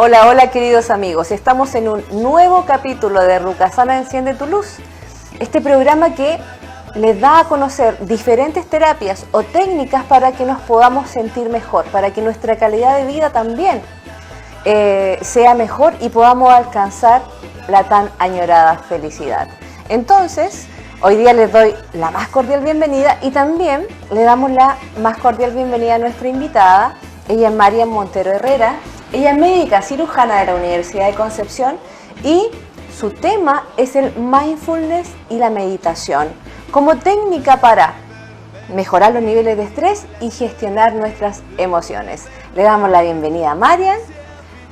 Hola, hola queridos amigos, estamos en un nuevo capítulo de Rucasana Enciende tu Luz, este programa que les da a conocer diferentes terapias o técnicas para que nos podamos sentir mejor, para que nuestra calidad de vida también sea mejor y podamos alcanzar la tan añorada felicidad. Entonces, hoy día les doy la más cordial bienvenida y también le damos la más cordial bienvenida a nuestra invitada. Ella es Marian Montero Herrera, ella es médica cirujana de la Universidad de Concepción y su tema es el mindfulness y la meditación como técnica para mejorar los niveles de estrés y gestionar nuestras emociones. Le damos la bienvenida a Marian.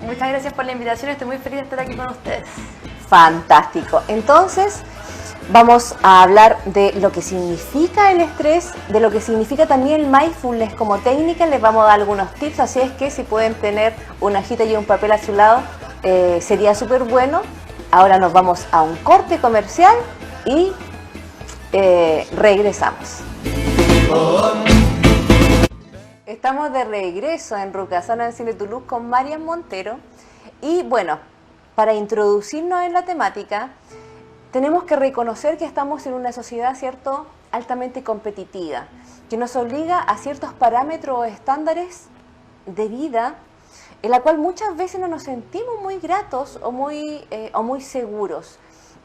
Muchas gracias por la invitación, estoy muy feliz de estar aquí con ustedes. Fantástico. Entonces, vamos a hablar de lo que significa el estrés, de lo que significa también el mindfulness como técnica. Les vamos a dar algunos tips, así es que si pueden tener una hojita y un papel a su lado, sería súper bueno. Ahora nos vamos a un corte comercial y regresamos. Estamos de regreso en Rucasana Enciende tu Luz con Marian Montero y bueno, para introducirnos en la temática, tenemos que reconocer que estamos en una sociedad, ¿cierto?, altamente competitiva, que nos obliga a ciertos parámetros o estándares de vida en la cual muchas veces no nos sentimos muy gratos o muy seguros.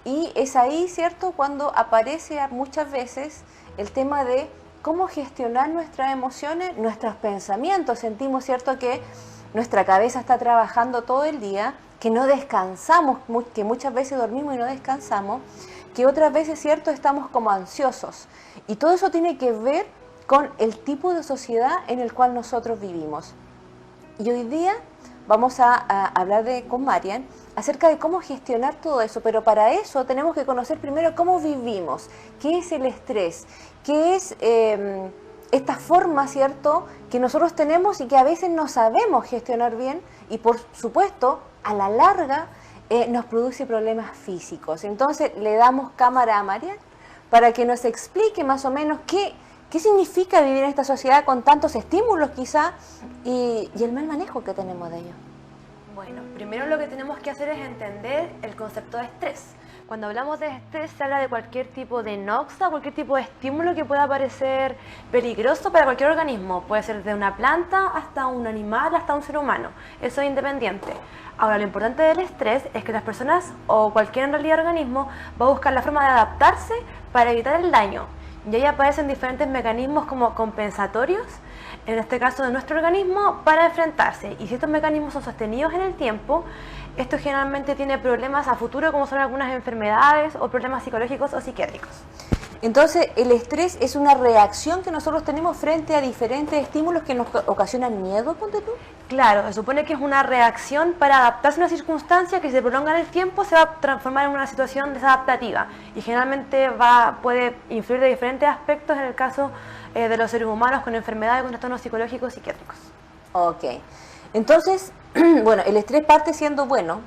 Y es ahí, ¿cierto?, cuando aparece muchas veces el tema de cómo gestionar nuestras emociones, nuestros pensamientos. Sentimos, ¿cierto?, que nuestra cabeza está trabajando todo el día, que no descansamos, que muchas veces dormimos y no descansamos, que otras veces, ¿cierto?, estamos como ansiosos. Y todo eso tiene que ver con el tipo de sociedad en el cual nosotros vivimos. Y hoy día vamos a hablar con Marian acerca de cómo gestionar todo eso, pero para eso tenemos que conocer primero cómo vivimos, qué es el estrés, qué es esta forma, ¿cierto?, que nosotros tenemos y que a veces no sabemos gestionar bien y por supuesto a la larga nos produce problemas físicos. Entonces le damos cámara a Marian para que nos explique más o menos qué significa vivir en esta sociedad con tantos estímulos quizá y el mal manejo que tenemos de ellos. Bueno, primero lo que tenemos que hacer es entender el concepto de estrés. Cuando hablamos de estrés se habla de cualquier tipo de noxa, cualquier tipo de estímulo que pueda parecer peligroso para cualquier organismo. Puede ser de una planta hasta un animal, hasta un ser humano. Eso es independiente. Ahora, lo importante del estrés es que las personas o cualquier en realidad organismo va a buscar la forma de adaptarse para evitar el daño. Y ahí aparecen diferentes mecanismos como compensatorios, en este caso de nuestro organismo, para enfrentarse. Y si estos mecanismos son sostenidos en el tiempo, esto generalmente tiene problemas a futuro, como son algunas enfermedades o problemas psicológicos o psiquiátricos. Entonces, el estrés es una reacción que nosotros tenemos frente a diferentes estímulos que nos ocasionan miedo, ponte tú. Claro, se supone que es una reacción para adaptarse a una circunstancia que si se prolonga en el tiempo se va a transformar en una situación desadaptativa y generalmente puede influir de diferentes aspectos en el caso de los seres humanos con enfermedades, con trastornos psicológicos y psiquiátricos. Ok, entonces, bueno, el estrés parte siendo bueno.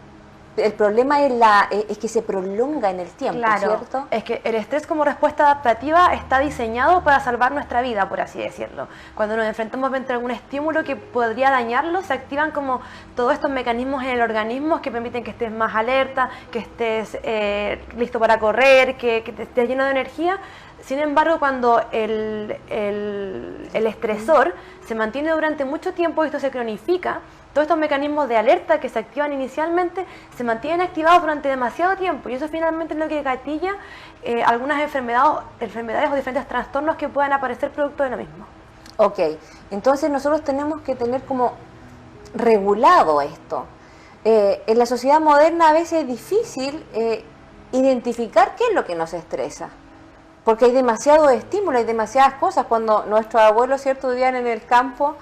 El problema es que se prolonga en el tiempo, claro, ¿cierto? Es que el estrés como respuesta adaptativa está diseñado para salvar nuestra vida, por así decirlo. Cuando nos enfrentamos frente a algún estímulo que podría dañarlo, se activan como todos estos mecanismos en el organismo que permiten que estés más alerta, que estés listo para correr, que estés lleno de energía. Sin embargo, cuando el estresor se mantiene durante mucho tiempo y esto se cronifica, todos estos mecanismos de alerta que se activan inicialmente se mantienen activados durante demasiado tiempo y eso finalmente es lo que gatilla algunas enfermedades o diferentes trastornos que puedan aparecer producto de lo mismo. Ok, entonces nosotros tenemos que tener como regulado esto. En la sociedad moderna a veces es difícil identificar qué es lo que nos estresa. Porque hay demasiado estímulo, hay demasiadas cosas. Cuando nuestros abuelos, ¿cierto?, vivían en el campo,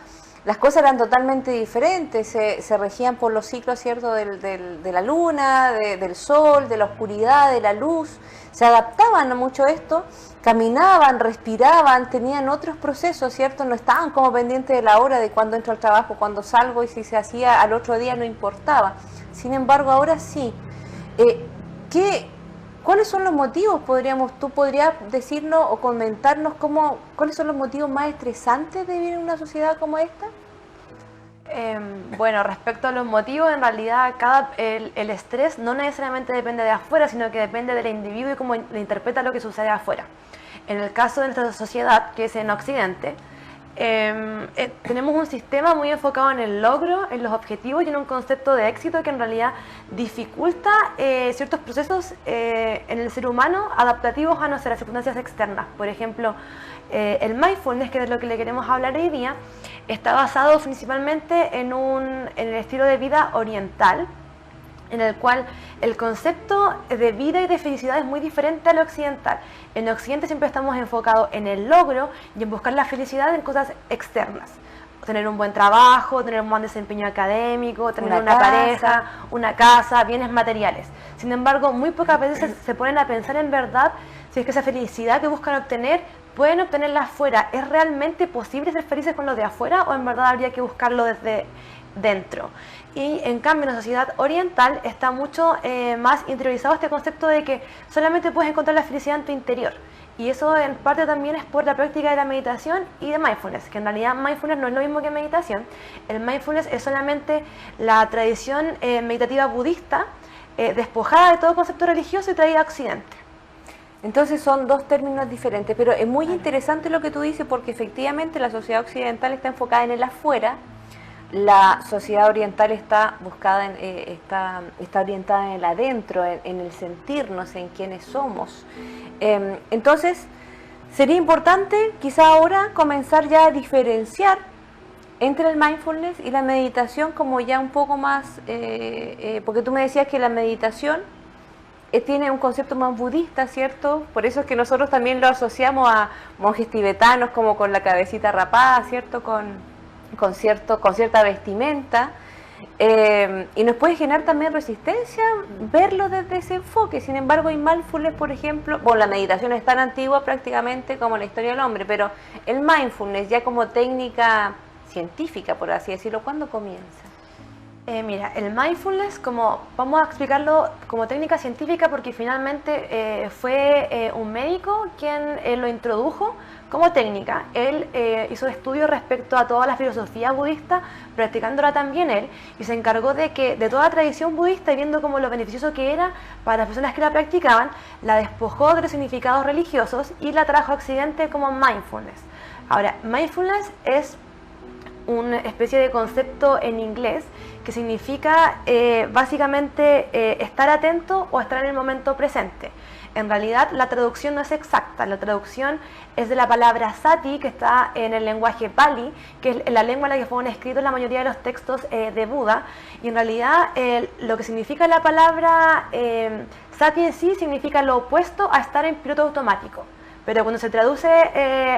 las cosas eran totalmente diferentes, se regían por los ciclos, ¿cierto?, de la luna, del sol, de la oscuridad, de la luz. Se adaptaban a mucho esto, caminaban, respiraban, tenían otros procesos, ¿cierto? No estaban como pendientes de la hora, de cuándo entro al trabajo, cuándo salgo y si se hacía al otro día no importaba. Sin embargo, ahora sí. ¿Cuáles son los motivos? ¿Tú podrías decirnos o comentarnos cuáles son los motivos más estresantes de vivir en una sociedad como esta? Bueno, respecto a los motivos, en realidad el estrés no necesariamente depende de afuera, sino que depende del individuo y cómo le interpreta lo que sucede afuera. En el caso de nuestra sociedad, que es en Occidente, tenemos un sistema muy enfocado en el logro, en los objetivos y en un concepto de éxito que en realidad dificulta ciertos procesos en el ser humano adaptativos a nuestras circunstancias externas. Por ejemplo, el mindfulness, que es lo que le queremos hablar hoy día, está basado principalmente en el estilo de vida oriental, en el cual el concepto de vida y de felicidad es muy diferente al occidental. En Occidente siempre estamos enfocados en el logro y en buscar la felicidad en cosas externas. Tener un buen trabajo, tener un buen desempeño académico, tener una pareja, una casa, bienes materiales. Sin embargo, muy pocas veces se ponen a pensar en verdad si es que esa felicidad que buscan obtener pueden obtenerla afuera. ¿Es realmente posible ser felices con lo de afuera o en verdad habría que buscarlo desde dentro? Y en cambio en la sociedad oriental está mucho más interiorizado este concepto de que solamente puedes encontrar la felicidad en tu interior. Y eso en parte también es por la práctica de la meditación y de mindfulness, que en realidad mindfulness no es lo mismo que meditación. El mindfulness es solamente la tradición meditativa budista despojada de todo concepto religioso y traída a Occidente. Entonces son dos términos diferentes, pero es muy interesante lo que tú dices porque efectivamente la sociedad occidental está enfocada en el afuera, la sociedad oriental está está orientada en el adentro, en el sentirnos, en quiénes somos. Entonces sería importante quizá ahora comenzar ya a diferenciar entre el mindfulness y la meditación como ya un poco más, porque tú me decías que la meditación tiene un concepto más budista, ¿cierto? Por eso es que nosotros también lo asociamos a monjes tibetanos como con la cabecita rapada, ¿cierto? Con cierta vestimenta. Y nos puede generar también resistencia verlo desde ese enfoque. Sin embargo, en mindfulness, por ejemplo, bueno, la meditación es tan antigua prácticamente como la historia del hombre, pero el mindfulness ya como técnica científica, por así decirlo, ¿cuándo comienza? Mira, el mindfulness, vamos a explicarlo como técnica científica porque finalmente fue un médico quien lo introdujo como técnica. Él hizo estudios respecto a toda la filosofía budista, practicándola también él, y se encargó de toda la tradición budista y viendo como lo beneficioso que era para las personas que la practicaban, la despojó de los significados religiosos y la trajo a Occidente como mindfulness. Ahora, mindfulness es una especie de concepto en inglés que significa básicamente estar atento o estar en el momento presente. En realidad la traducción no es exacta, la traducción es de la palabra sati, que está en el lenguaje Pali, que es la lengua en la que fueron escritos la mayoría de los textos de Buda, y en realidad lo que significa la palabra sati en sí significa lo opuesto a estar en piloto automático. Pero cuando se traduce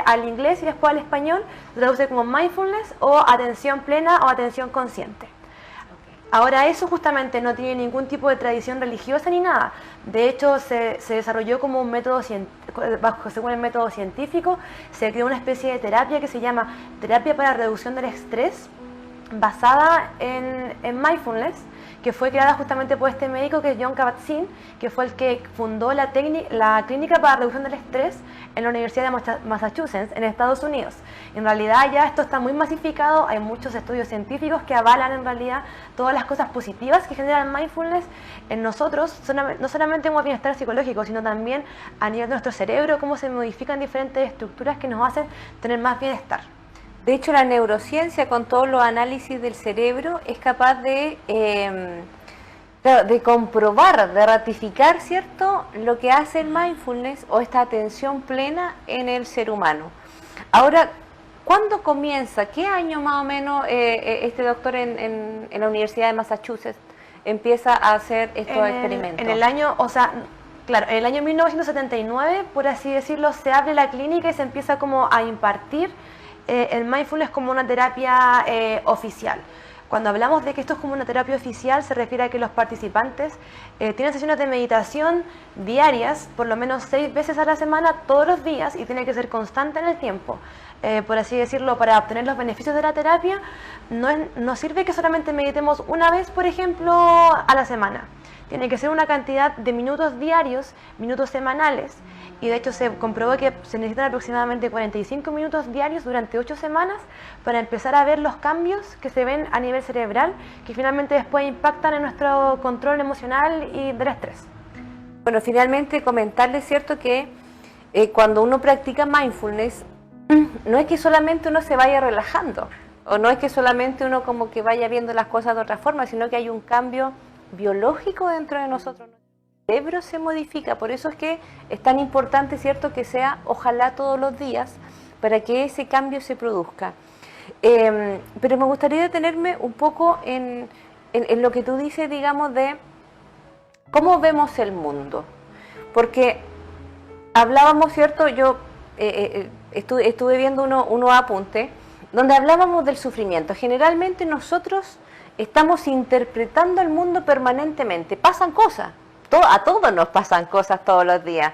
al inglés y después al español, se traduce como mindfulness o atención plena o atención consciente. Ahora eso justamente no tiene ningún tipo de tradición religiosa ni nada. De hecho se desarrolló como un método según el método científico, se creó una especie de terapia que se llama terapia para reducción del estrés, basada en mindfulness, que fue creada justamente por este médico que es Jon Kabat-Zinn, que fue el que fundó la clínica para reducción del estrés en la Universidad de Massachusetts, en Estados Unidos. En realidad ya esto está muy masificado, hay muchos estudios científicos que avalan en realidad todas las cosas positivas que genera el mindfulness en nosotros, no solamente como bienestar psicológico, sino también a nivel de nuestro cerebro, cómo se modifican diferentes estructuras que nos hacen tener más bienestar. De hecho, la neurociencia, con todos los análisis del cerebro, es capaz de comprobar, de ratificar, ¿cierto?, lo que hace el mindfulness o esta atención plena en el ser humano. Ahora, ¿cuándo comienza? ¿Qué año más o menos este doctor en la Universidad de Massachusetts empieza a hacer estos experimentos? En el año, claro, en el año 1979, por así decirlo, se abre la clínica y se empieza como a impartir el mindfulness como una terapia oficial. Cuando hablamos de que esto es como una terapia oficial, se refiere a que los participantes tienen sesiones de meditación diarias, por lo menos 6 veces a la semana, todos los días, y tiene que ser constante en el tiempo. Por así decirlo, para obtener los beneficios de la terapia, no sirve que solamente meditemos una vez, por ejemplo, a la semana. Tiene que ser una cantidad de minutos diarios, minutos semanales, y de hecho se comprobó que se necesitan aproximadamente 45 minutos diarios durante 8 semanas para empezar a ver los cambios que se ven a nivel cerebral, que finalmente después impactan en nuestro control emocional y del estrés. Bueno, finalmente comentarles, ¿cierto?, que cuando uno practica mindfulness, no es que solamente uno se vaya relajando, o no es que solamente uno como que vaya viendo las cosas de otra forma, sino que hay un cambio biológico dentro de nosotros. El cerebro se modifica, por eso es que es tan importante, ¿cierto?, que sea ojalá todos los días para que ese cambio se produzca. Pero me gustaría detenerme un poco en lo que tú dices, digamos, de cómo vemos el mundo. Porque hablábamos, ¿cierto?, yo estuve viendo unos apuntes donde hablábamos del sufrimiento. Generalmente nosotros estamos interpretando el mundo permanentemente. Pasan cosas, a todos nos pasan cosas todos los días.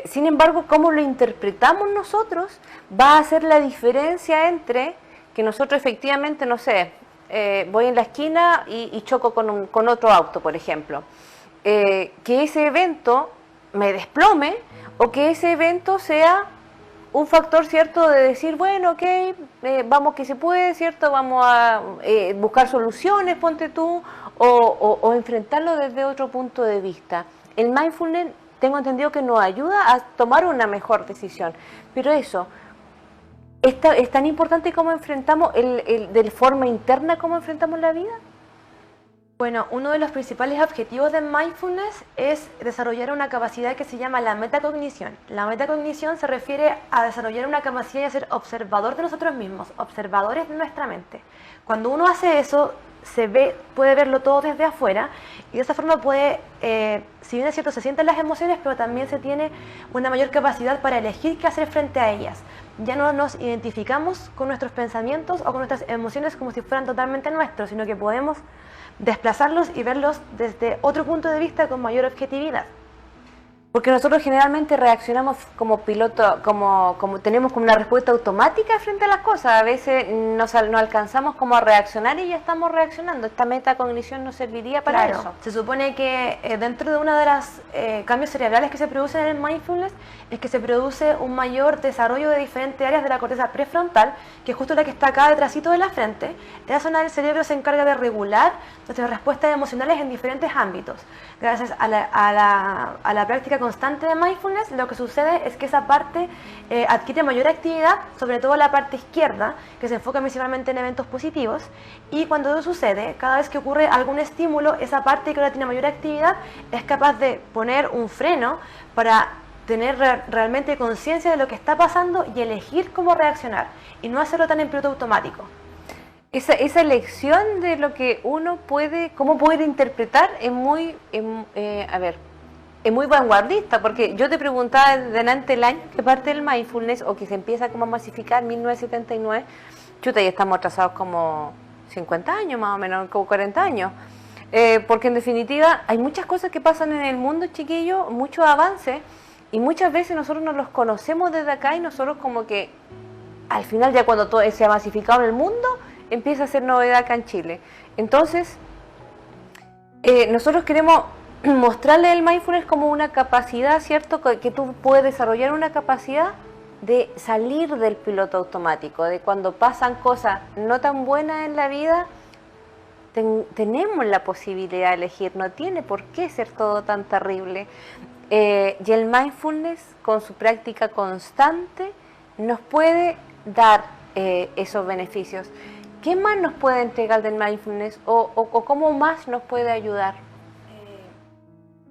Sin embargo, cómo lo interpretamos nosotros va a hacer la diferencia entre que nosotros efectivamente, no sé, voy en la esquina y choco con otro auto, por ejemplo. Que ese evento me desplome o que ese evento sea un factor, ¿cierto?, de decir, bueno, ok, vamos que se puede, ¿cierto?, vamos a buscar soluciones, ponte tú, o enfrentarlo desde otro punto de vista. El mindfulness, tengo entendido que nos ayuda a tomar una mejor decisión, pero eso, ¿es tan importante cómo enfrentamos, de forma interna, cómo enfrentamos la vida? Bueno, uno de los principales objetivos de mindfulness es desarrollar una capacidad que se llama la metacognición. La metacognición se refiere a desarrollar una capacidad de ser observador de nosotros mismos, observadores de nuestra mente. Cuando uno hace eso, puede verlo todo desde afuera y de esa forma puede, si bien es cierto, se sienten las emociones, pero también se tiene una mayor capacidad para elegir qué hacer frente a ellas. Ya no nos identificamos con nuestros pensamientos o con nuestras emociones como si fueran totalmente nuestros, sino que podemos desplazarlos y verlos desde otro punto de vista con mayor objetividad. Porque nosotros generalmente reaccionamos como piloto, como tenemos como una respuesta automática frente a las cosas. A veces no alcanzamos como a reaccionar y ya estamos reaccionando. Esta metacognición nos serviría para eso. Se supone que dentro de una de las cambios cerebrales que se producen en el mindfulness es que se produce un mayor desarrollo de diferentes áreas de la corteza prefrontal, que es justo la que está acá detrásito de la frente. Esa zona del cerebro se encarga de regular nuestras respuestas emocionales en diferentes ámbitos. Gracias a la práctica constante de mindfulness, lo que sucede es que esa parte adquiere mayor actividad, sobre todo la parte izquierda, que se enfoca principalmente en eventos positivos, y cuando eso sucede, cada vez que ocurre algún estímulo, esa parte que ahora tiene mayor actividad es capaz de poner un freno para tener realmente conciencia de lo que está pasando y elegir cómo reaccionar, y no hacerlo tan en piloto automático. Esa elección de lo que uno puede, cómo poder interpretar es muy, es muy vanguardista, porque yo te preguntaba delante del año que parte del mindfulness o que se empieza como a masificar en 1979, chuta, ya estamos atrasados como 50 años más o menos, como 40 años, porque en definitiva hay muchas cosas que pasan en el mundo, chiquillos, muchos avances, y muchas veces nosotros no los conocemos desde acá y nosotros como que al final ya cuando todo se ha masificado en el mundo, empieza a ser novedad acá en Chile. Entonces, nosotros queremos mostrarle el mindfulness como una capacidad, ¿cierto? Que tú puedes desarrollar una capacidad de salir del piloto automático, de cuando pasan cosas no tan buenas en la vida, tenemos la posibilidad de elegir, no tiene por qué ser todo tan terrible. Y el mindfulness, con su práctica constante, nos puede dar esos beneficios. ¿Qué más nos puede entregar del mindfulness o cómo más nos puede ayudar?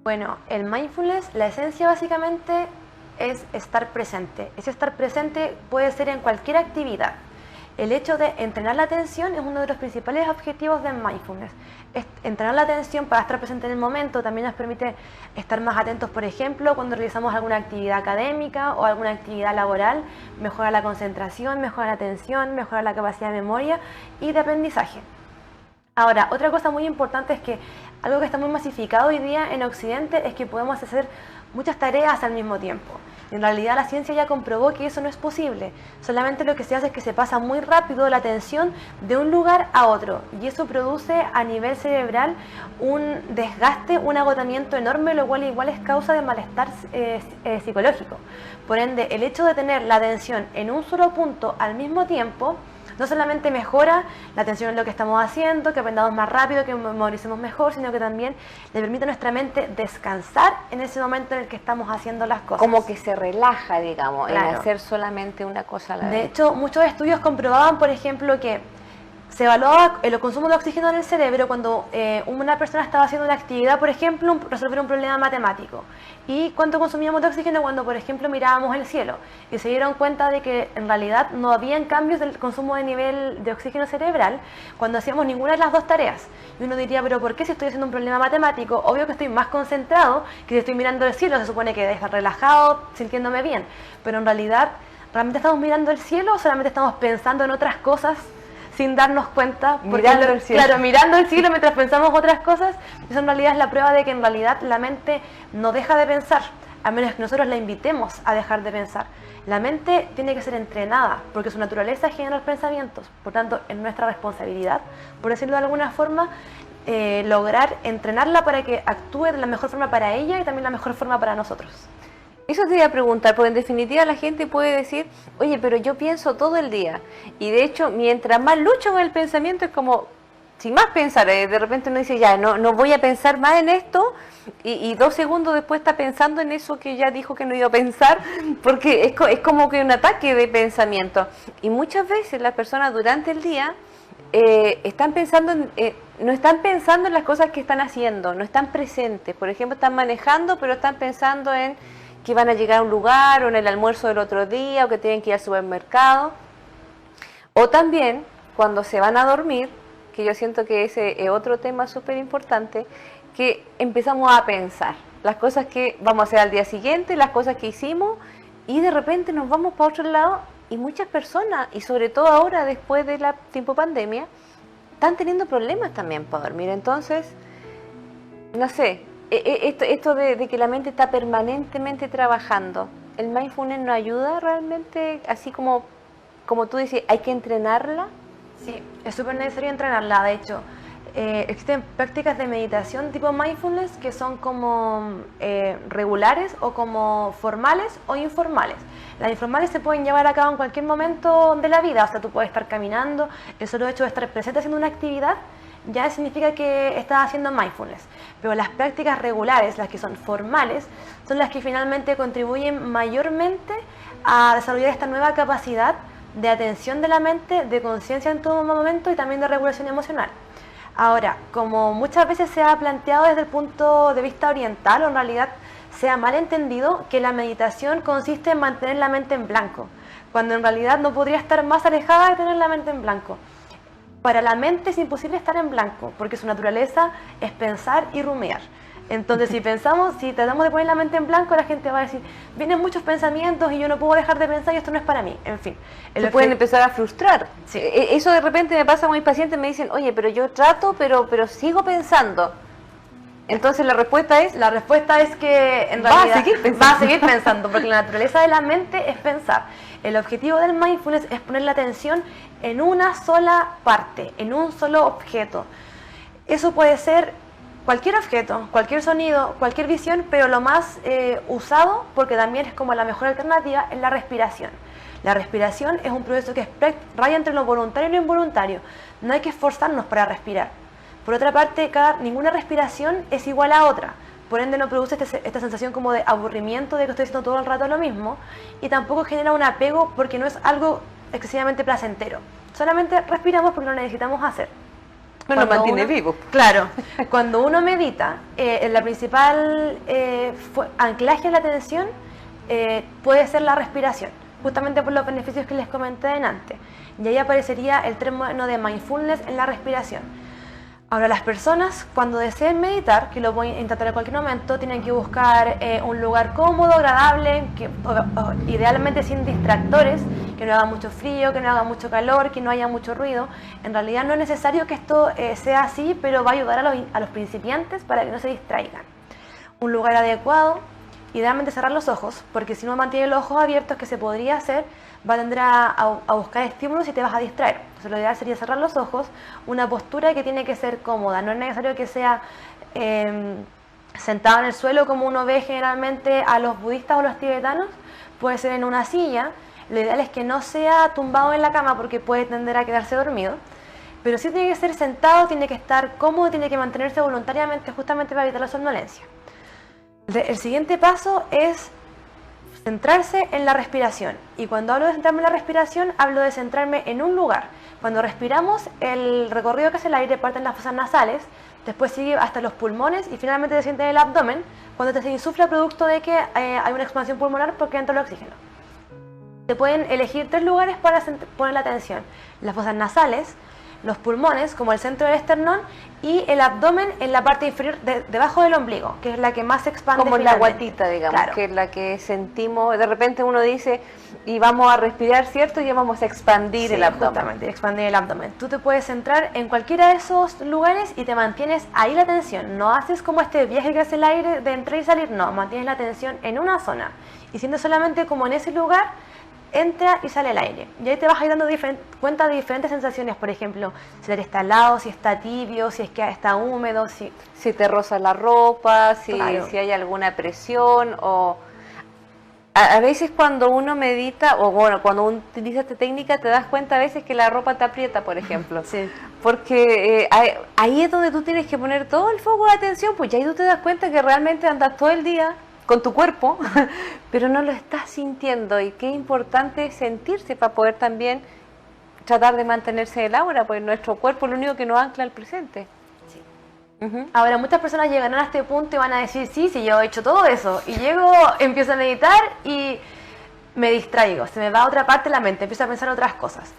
Bueno, el mindfulness, la esencia básicamente es estar presente. Ese estar presente puede ser en cualquier actividad. El hecho de entrenar la atención es uno de los principales objetivos del mindfulness. Entrenar la atención para estar presente en el momento también nos permite estar más atentos, por ejemplo, cuando realizamos alguna actividad académica o alguna actividad laboral, mejora la concentración, mejora la atención, mejora la capacidad de memoria y de aprendizaje. Ahora, otra cosa muy importante es que algo que está muy masificado hoy día en Occidente es que podemos hacer muchas tareas al mismo tiempo. Y en realidad la ciencia ya comprobó que eso no es posible. Solamente lo que se hace es que se pasa muy rápido la atención de un lugar a otro. Y eso produce a nivel cerebral un desgaste, un agotamiento enorme, lo cual igual es causa de malestar psicológico. Por ende, el hecho de tener la atención en un solo punto al mismo tiempo no solamente mejora la atención en lo que estamos haciendo, que aprendamos más rápido, que memoricemos mejor, sino que también le permite a nuestra mente descansar en ese momento en el que estamos haciendo las cosas. Como que se relaja, digamos, Claro. en hacer solamente una cosa a la De vez. hecho, muchos estudios comprobaban, por ejemplo, que se evaluaba el consumo de oxígeno en el cerebro cuando una persona estaba haciendo una actividad, por ejemplo, resolver un problema matemático. Y cuánto consumíamos de oxígeno cuando, por ejemplo, mirábamos el cielo. Y se dieron cuenta de que en realidad no habían cambios del consumo de nivel de oxígeno cerebral cuando hacíamos ninguna de las dos tareas. Y uno diría, pero ¿por qué si estoy haciendo un problema matemático? Obvio que estoy más concentrado que si estoy mirando el cielo. Se supone que debe estar relajado, sintiéndome bien. Pero en realidad, ¿realmente estamos mirando el cielo o solamente estamos pensando en otras cosas sin darnos cuenta? Mirando el cielo. Claro, mirando el cielo mientras pensamos otras cosas. Eso en realidad es la prueba de que en realidad la mente no deja de pensar, a menos que nosotros la invitemos a dejar de pensar. La mente tiene que ser entrenada, porque su naturaleza es generar pensamientos. Por tanto, es nuestra responsabilidad, por decirlo de alguna forma, lograr entrenarla para que actúe de la mejor forma para ella y también la mejor forma para nosotros. Eso te iba a preguntar, porque en definitiva la gente puede decir, oye, pero yo pienso todo el día. Y de hecho, mientras más lucho con el pensamiento, es como, sin más pensar, de repente uno dice, ya, no voy a pensar más en esto, y 2 segundos después está pensando en eso que ya dijo que no iba a pensar, porque es como que un ataque de pensamiento. Y muchas veces las personas durante el día están pensando no están pensando en las cosas que están haciendo, no están presentes. Por ejemplo, están manejando, pero están pensando en que van a llegar a un lugar, o en el almuerzo del otro día, o que tienen que ir al supermercado. O también, cuando se van a dormir, que yo siento que ese es otro tema súper importante, que empezamos a pensar las cosas que vamos a hacer al día siguiente, las cosas que hicimos, y de repente nos vamos para otro lado, y muchas personas, y sobre todo ahora, después de la tiempo pandemia, están teniendo problemas también para dormir. Entonces, no sé, esto de que la mente está permanentemente trabajando, ¿el mindfulness nos ayuda realmente? Así como tú dices, ¿hay que entrenarla? Sí, es súper necesario entrenarla. De hecho, existen prácticas de meditación tipo mindfulness que son como regulares o como formales o informales. Las informales se pueden llevar a cabo en cualquier momento de la vida. O sea, tú puedes estar caminando, el solo hecho de estar presente haciendo una actividad ya significa que estás haciendo mindfulness. Pero las prácticas regulares, las que son formales, son las que finalmente contribuyen mayormente a desarrollar esta nueva capacidad de atención de la mente, de conciencia en todo momento y también de regulación emocional. Ahora, como muchas veces se ha planteado desde el punto de vista oriental, o en realidad se ha mal entendido que la meditación consiste en mantener la mente en blanco, cuando en realidad no podría estar más alejada de tener la mente en blanco. Para la mente es imposible estar en blanco, porque su naturaleza es pensar y rumiar. Entonces, si tratamos de poner la mente en blanco, la gente va a decir, vienen muchos pensamientos y yo no puedo dejar de pensar y esto no es para mí. En fin. Se pueden empezar a frustrar. Sí. Eso de repente me pasa a mis pacientes, me dicen, oye, pero yo trato, pero sigo pensando. Entonces la respuesta es que en realidad va a seguir pensando, porque la naturaleza de la mente es pensar. El objetivo del mindfulness es poner la atención en una sola parte, en un solo objeto. Eso puede ser cualquier objeto, cualquier sonido, cualquier visión, pero lo más usado, porque también es como la mejor alternativa, es la respiración. La respiración es un proceso que raya entre lo voluntario y lo involuntario. No hay que esforzarnos para respirar. Por otra parte, ninguna respiración es igual a otra. Por ende no produce esta sensación como de aburrimiento de que estoy haciendo todo el rato lo mismo, y tampoco genera un apego porque no es algo excesivamente placentero. Solamente respiramos porque lo necesitamos hacer. Nos mantiene vivos. Claro, cuando uno medita, la principal anclaje a la atención puede ser la respiración, justamente por los beneficios que les comenté antes. Y ahí aparecería el término de mindfulness en la respiración. Ahora, las personas cuando deseen meditar, que lo voy a intentar en cualquier momento, tienen que buscar un lugar cómodo, agradable, idealmente sin distractores, que no haga mucho frío, que no haga mucho calor, que no haya mucho ruido. En realidad no es necesario que esto sea así, pero va a ayudar a los principiantes para que no se distraigan. Un lugar adecuado, idealmente cerrar los ojos, porque si no mantiene los ojos abiertos, que se podría hacer, va a tender a buscar estímulos y te vas a distraer. Entonces lo ideal sería cerrar los ojos, una postura que tiene que ser cómoda, no es necesario que sea sentado en el suelo como uno ve generalmente a los budistas o los tibetanos, puede ser en una silla. Lo ideal es que no sea tumbado en la cama porque puede tender a quedarse dormido, pero sí tiene que ser sentado, tiene que estar cómodo, tiene que mantenerse voluntariamente justamente para evitar la somnolencia. El siguiente paso es centrarse en la respiración, y cuando hablo de centrarme en la respiración hablo de centrarme en un lugar. Cuando respiramos, el recorrido que hace el aire parte en las fosas nasales, después sigue hasta los pulmones y finalmente se siente en el abdomen, cuando te insufla producto de que hay una expansión pulmonar porque entra el oxígeno. Se pueden elegir 3 lugares para poner la atención: las fosas nasales, los pulmones como el centro del esternón y el abdomen en la parte inferior debajo del ombligo, que es la que más se expande. Como en la guatita, digamos, claro, que es la que sentimos, de repente uno dice, y vamos a respirar, ¿cierto? Y vamos a expandir el abdomen. Justamente, expandir el abdomen. Tú te puedes centrar en cualquiera de esos lugares y te mantienes ahí la atención. No haces como este viaje que hace el aire de entrar y salir, no, mantienes la atención en una zona. Y siendo solamente como en ese lugar, entra y sale el aire. Y ahí te vas a ir dando cuenta de diferentes sensaciones, por ejemplo, si el aire está helado, si está tibio, si es que está húmedo, si te roza la ropa, claro, si hay alguna presión, o a veces cuando uno medita, o bueno, cuando uno utiliza esta técnica te das cuenta a veces que la ropa te aprieta, por ejemplo. Sí. Porque ahí es donde tú tienes que poner todo el foco de atención, pues ya ahí tú te das cuenta que realmente andas todo el día con tu cuerpo, pero no lo estás sintiendo, y qué importante es sentirse para poder también tratar de mantenerse en el aura, pues nuestro cuerpo es lo único que nos ancla al presente. Sí. Ahora, muchas personas llegarán a este punto y van a decir, sí, yo he hecho todo eso, y llego, empiezo a meditar y me distraigo, se me va a otra parte de la mente, empiezo a pensar otras cosas.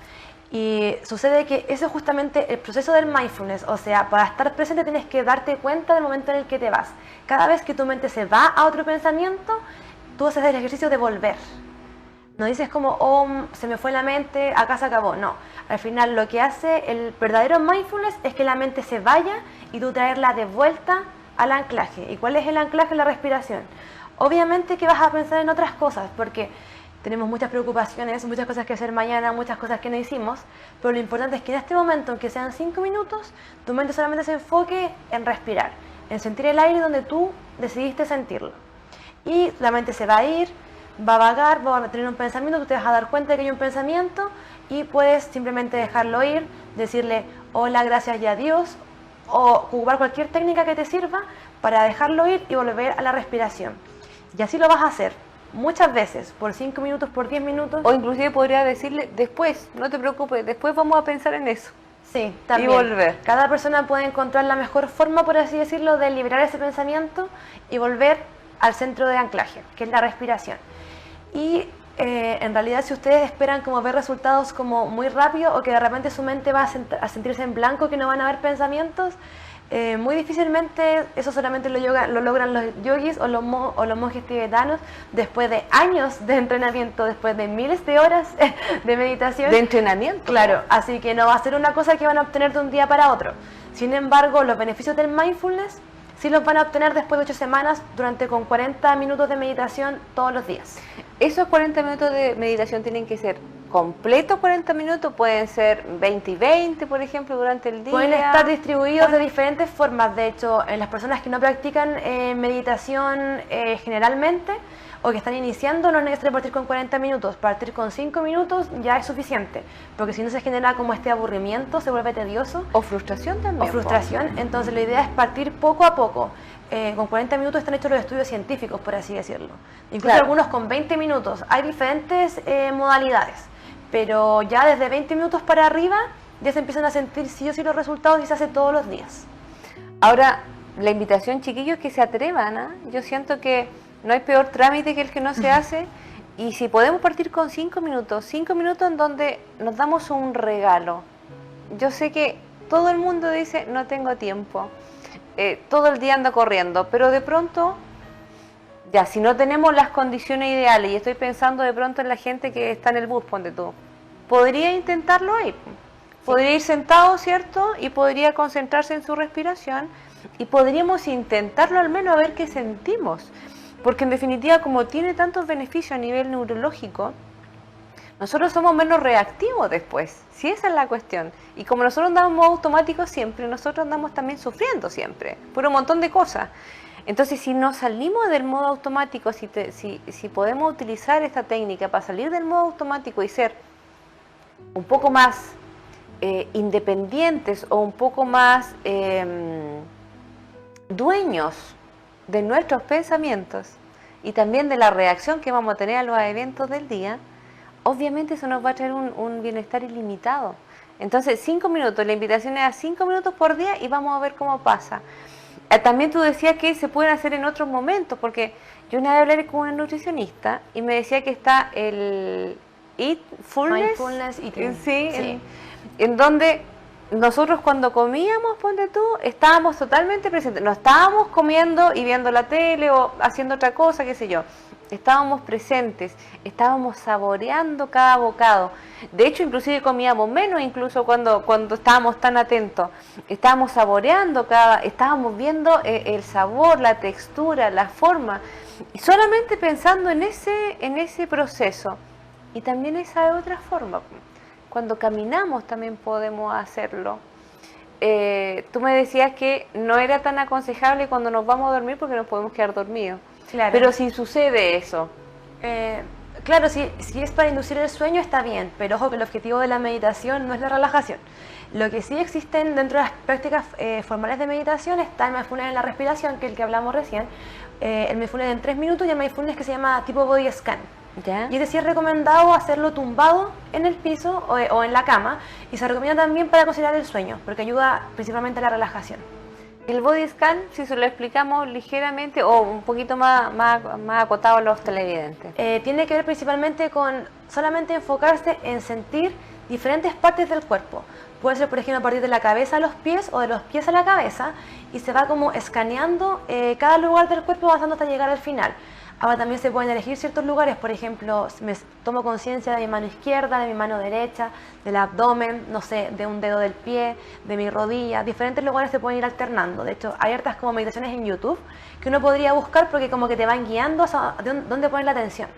Y sucede que eso es justamente el proceso del mindfulness, o sea, para estar presente tienes que darte cuenta del momento en el que te vas. Cada vez que tu mente se va a otro pensamiento, tú haces el ejercicio de volver. No dices como, oh, se me fue la mente, acá se acabó. No, al final lo que hace el verdadero mindfulness es que la mente se vaya y tú traerla de vuelta al anclaje. ¿Y cuál es el anclaje? La respiración. Obviamente que vas a pensar en otras cosas, porque tenemos muchas preocupaciones, muchas cosas que hacer mañana, muchas cosas que no hicimos, pero lo importante es que en este momento, aunque sean 5 minutos, tu mente solamente se enfoque en respirar, en sentir el aire donde tú decidiste sentirlo. Y la mente se va a ir, va a vagar, va a tener un pensamiento, tú te vas a dar cuenta de que hay un pensamiento y puedes simplemente dejarlo ir, decirle hola, gracias y adiós, o ocupar cualquier técnica que te sirva para dejarlo ir y volver a la respiración. Y así lo vas a hacer muchas veces, por 5 minutos, por 10 minutos. O inclusive podría decirle, después, no te preocupes, después vamos a pensar en eso. Sí, también. Y volver. Cada persona puede encontrar la mejor forma, por así decirlo, de liberar ese pensamiento y volver al centro de anclaje, que es la respiración. Y en realidad, si ustedes esperan como ver resultados como muy rápido, o que de repente su mente va a sentirse en blanco, que no van a haber pensamientos, muy difícilmente eso solamente lo logran los yogis o los monjes tibetanos después de años de entrenamiento, después de miles de horas de meditación. De entrenamiento. Claro, así que no va a ser una cosa que van a obtener de un día para otro. Sin embargo, los beneficios del mindfulness sí los van a obtener después de 8 semanas durante con 40 minutos de meditación todos los días. Esos 40 minutos de meditación tienen que ser completos 40 minutos, pueden ser 20 y 20, por ejemplo, durante el día. Pueden estar distribuidos de diferentes formas. De hecho, en las personas que no practican meditación generalmente, o que están iniciando, no es necesario partir con 40 minutos. Partir con 5 minutos ya es suficiente, porque si no se genera como este aburrimiento, se vuelve tedioso. O frustración también. O frustración, entonces la idea es partir poco a poco. Con 40 minutos están hechos los estudios científicos, por así decirlo. Incluso claro, algunos con 20 minutos. Hay diferentes modalidades, pero ya desde 20 minutos para arriba ya se empiezan a sentir sí o sí los resultados, y se hace todos los días. Ahora, la invitación, chiquillos, es que se atrevan, ¿eh? Yo siento que no hay peor trámite que el que no se hace, y si podemos partir con 5 minutos en donde nos damos un regalo. Yo sé que todo el mundo dice, no tengo tiempo, todo el día ando corriendo, pero de pronto, ya, si no tenemos las condiciones ideales, y estoy pensando de pronto en la gente que está en el bus, ponte tú, podría intentarlo ahí, podría ir sentado, ¿cierto? Y podría concentrarse en su respiración, y podríamos intentarlo al menos a ver qué sentimos. porque en definitiva, como tiene tantos beneficios a nivel neurológico, nosotros somos menos reactivos después, si esa es la cuestión. Y como nosotros andamos en modo automático siempre, nosotros andamos también sufriendo siempre, por un montón de cosas. Entonces, si nos salimos del modo automático, si podemos utilizar esta técnica para salir del modo automático y ser un poco más independientes o un poco más dueños de nuestros pensamientos y también de la reacción que vamos a tener a los eventos del día, obviamente eso nos va a traer un bienestar ilimitado. Entonces, 5 minutos, la invitación es a 5 minutos por día y vamos a ver cómo pasa. También tú decías que se pueden hacer en otros momentos, porque yo una vez hablé con una nutricionista y me decía que está el Mindfulness eating. Sí. En donde nosotros cuando comíamos, ponte tú, estábamos totalmente presentes. No estábamos comiendo y viendo la tele o haciendo otra cosa, qué sé yo. Estábamos presentes, estábamos saboreando cada bocado. De hecho, inclusive comíamos menos, incluso cuando estábamos tan atentos. Estábamos saboreando estábamos viendo el sabor, la textura, la forma, y solamente pensando en ese proceso. Y también esa es otra forma. Cuando caminamos también podemos hacerlo. Tú me decías que no era tan aconsejable cuando nos vamos a dormir porque nos podemos quedar dormidos. Claro. Pero si sucede eso. Claro, si es para inducir el sueño está bien, pero ojo que el objetivo de la meditación no es la relajación. Lo que sí existen dentro de las prácticas formales de meditación está el mindfulness en la respiración, que es el que hablamos recién, el mindfulness en 3 minutos y el mindfulness que se llama tipo body scan. ¿Ya? Y es decir, es recomendado hacerlo tumbado en el piso o en la cama, y se recomienda también para conciliar el sueño, porque ayuda principalmente a la relajación. El body scan, si se lo explicamos ligeramente o un poquito más acotado a los televidentes. Tiene que ver principalmente con solamente enfocarse en sentir diferentes partes del cuerpo. Puede ser, por ejemplo, a partir de la cabeza a los pies o de los pies a la cabeza, y se va como escaneando cada lugar del cuerpo avanzando hasta llegar al final. Ahora también se pueden elegir ciertos lugares, por ejemplo, me tomo conciencia de mi mano izquierda, de mi mano derecha, del abdomen, no sé, de un dedo del pie, de mi rodilla. Diferentes lugares se pueden ir alternando. De hecho, hay hartas como meditaciones en YouTube que uno podría buscar porque como que te van guiando a dónde poner la atención.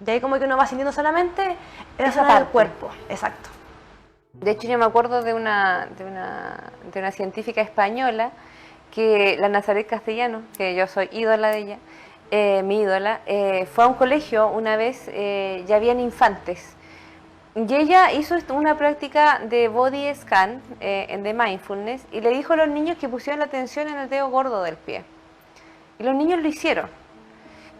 De ahí como que uno va sintiendo solamente esa zona del cuerpo. Exacto. De hecho, yo me acuerdo de una científica española, que la Nazaret Castellano, que yo soy ídola de ella, mi ídola, fue a un colegio una vez, ya habían infantes, y ella hizo una práctica de body scan, de mindfulness, y le dijo a los niños que pusieran la atención en el dedo gordo del pie, y los niños lo hicieron.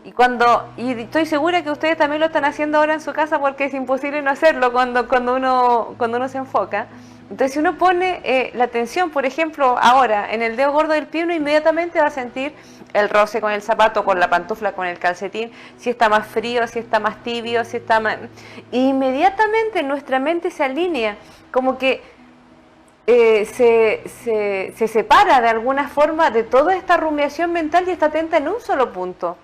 Y estoy segura que ustedes también lo están haciendo ahora en su casa, porque es imposible no hacerlo cuando uno se enfoca. Entonces, si uno pone la atención, por ejemplo, ahora en el dedo gordo del pie, uno inmediatamente va a sentir el roce con el zapato, con la pantufla, con el calcetín, si está más frío, si está más tibio, si está más... Inmediatamente nuestra mente se alinea, como que se separa de alguna forma de toda esta rumiación mental y está atenta en un solo punto.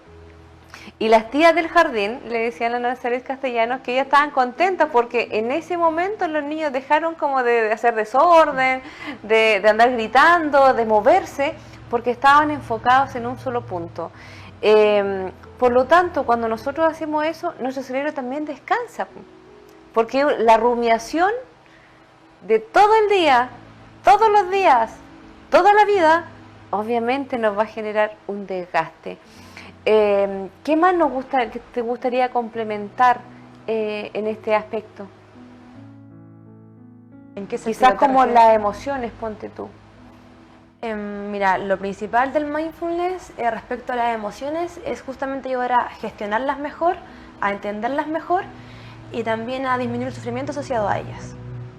Y las tías del jardín le decían a la Nazaret Castellanos que ellas estaban contentas porque en ese momento los niños dejaron como de hacer desorden, de andar gritando, de moverse, porque estaban enfocados en un solo punto. Por lo tanto, cuando nosotros hacemos eso, nuestro cerebro también descansa, porque la rumiación de todo el día, todos los días, toda la vida, obviamente nos va a generar un desgaste. ¿Qué más te gustaría complementar en este aspecto? ¿En qué Quizás como las emociones, ponte tú. Mira, lo principal del mindfulness respecto a las emociones es justamente ayudar a gestionarlas mejor, a entenderlas mejor y también a disminuir el sufrimiento asociado a ellas.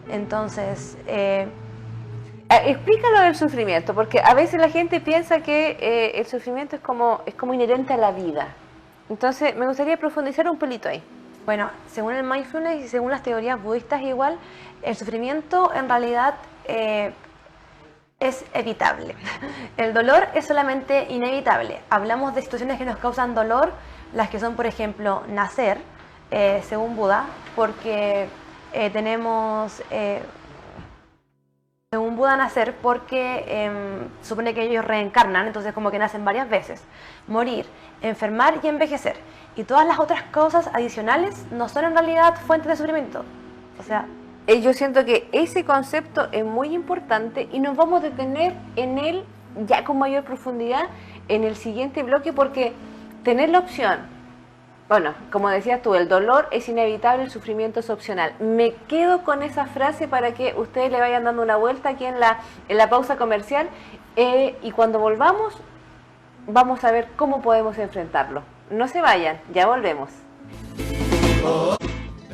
Entonces, explícalo del sufrimiento, porque a veces la gente piensa que el sufrimiento es como inherente a la vida. Entonces, me gustaría profundizar un pelito ahí. Bueno, según el mindfulness y según las teorías budistas igual, el sufrimiento en realidad es evitable. El dolor es solamente inevitable. Hablamos de situaciones que nos causan dolor, las que son, por ejemplo, nacer, según Buda, porque tenemos según Buda, nacer porque supone que ellos reencarnan, entonces como que nacen varias veces. Morir, enfermar y envejecer. Y todas las otras cosas adicionales no son en realidad fuentes de sufrimiento. O sea, Yo siento que ese concepto es muy importante y nos vamos a detener en él ya con mayor profundidad en el siguiente bloque, porque tener la opción, bueno, como decías tú, el dolor es inevitable, el sufrimiento es opcional. Me quedo con esa frase para que ustedes le vayan dando una vuelta aquí en la pausa comercial, y cuando volvamos vamos a ver cómo podemos enfrentarlo. No se vayan, ya volvemos.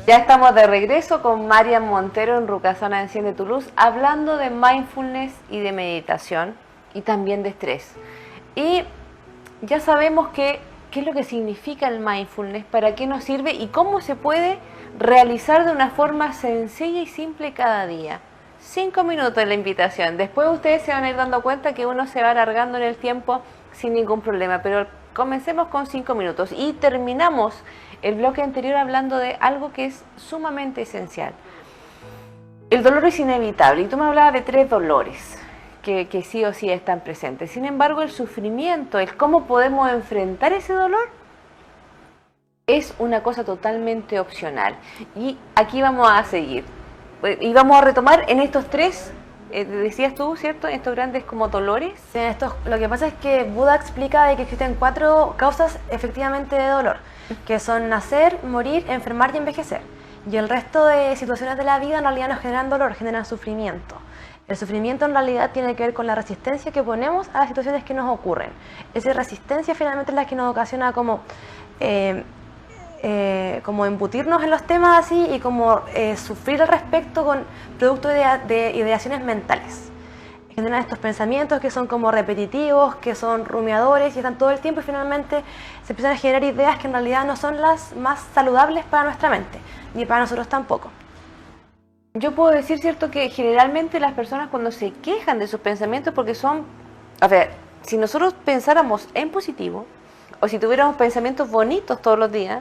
Ya estamos de regreso con Marian Montero en Rucasana Enciende tu Luz, hablando de mindfulness y de meditación y también de estrés. Y ya sabemos qué es lo que significa el mindfulness, para qué nos sirve y cómo se puede realizar de una forma sencilla y simple cada día. 5 minutos en la invitación. Después ustedes se van a ir dando cuenta que uno se va alargando en el tiempo sin ningún problema, pero comencemos con 5 minutos y terminamos el bloque anterior hablando de algo que es sumamente esencial. El dolor es inevitable y tú me hablabas de 3 dolores que sí o sí están presentes. Sin embargo, el sufrimiento, el cómo podemos enfrentar ese dolor, es una cosa totalmente opcional. Y aquí vamos a seguir. Y vamos a retomar en estos 3, decías tú, ¿cierto? Estos grandes como dolores. sí, lo que pasa es que Buda explica de que existen 4 causas efectivamente de dolor, que son nacer, morir, enfermar y envejecer. Y el resto de situaciones de la vida en realidad no generan dolor, generan sufrimiento. El sufrimiento en realidad tiene que ver con la resistencia que ponemos a las situaciones que nos ocurren. Esa resistencia finalmente es la que nos ocasiona como embutirnos en los temas así y como sufrir al respecto con producto de ideaciones mentales. Generan estos pensamientos que son como repetitivos, que son rumiadores y están todo el tiempo, y finalmente se empiezan a generar ideas que en realidad no son las más saludables para nuestra mente, ni para nosotros tampoco. Yo puedo decir, ¿cierto?, que generalmente las personas cuando se quejan de sus pensamientos, porque son, a ver, si nosotros pensáramos en positivo, o si tuviéramos pensamientos bonitos todos los días,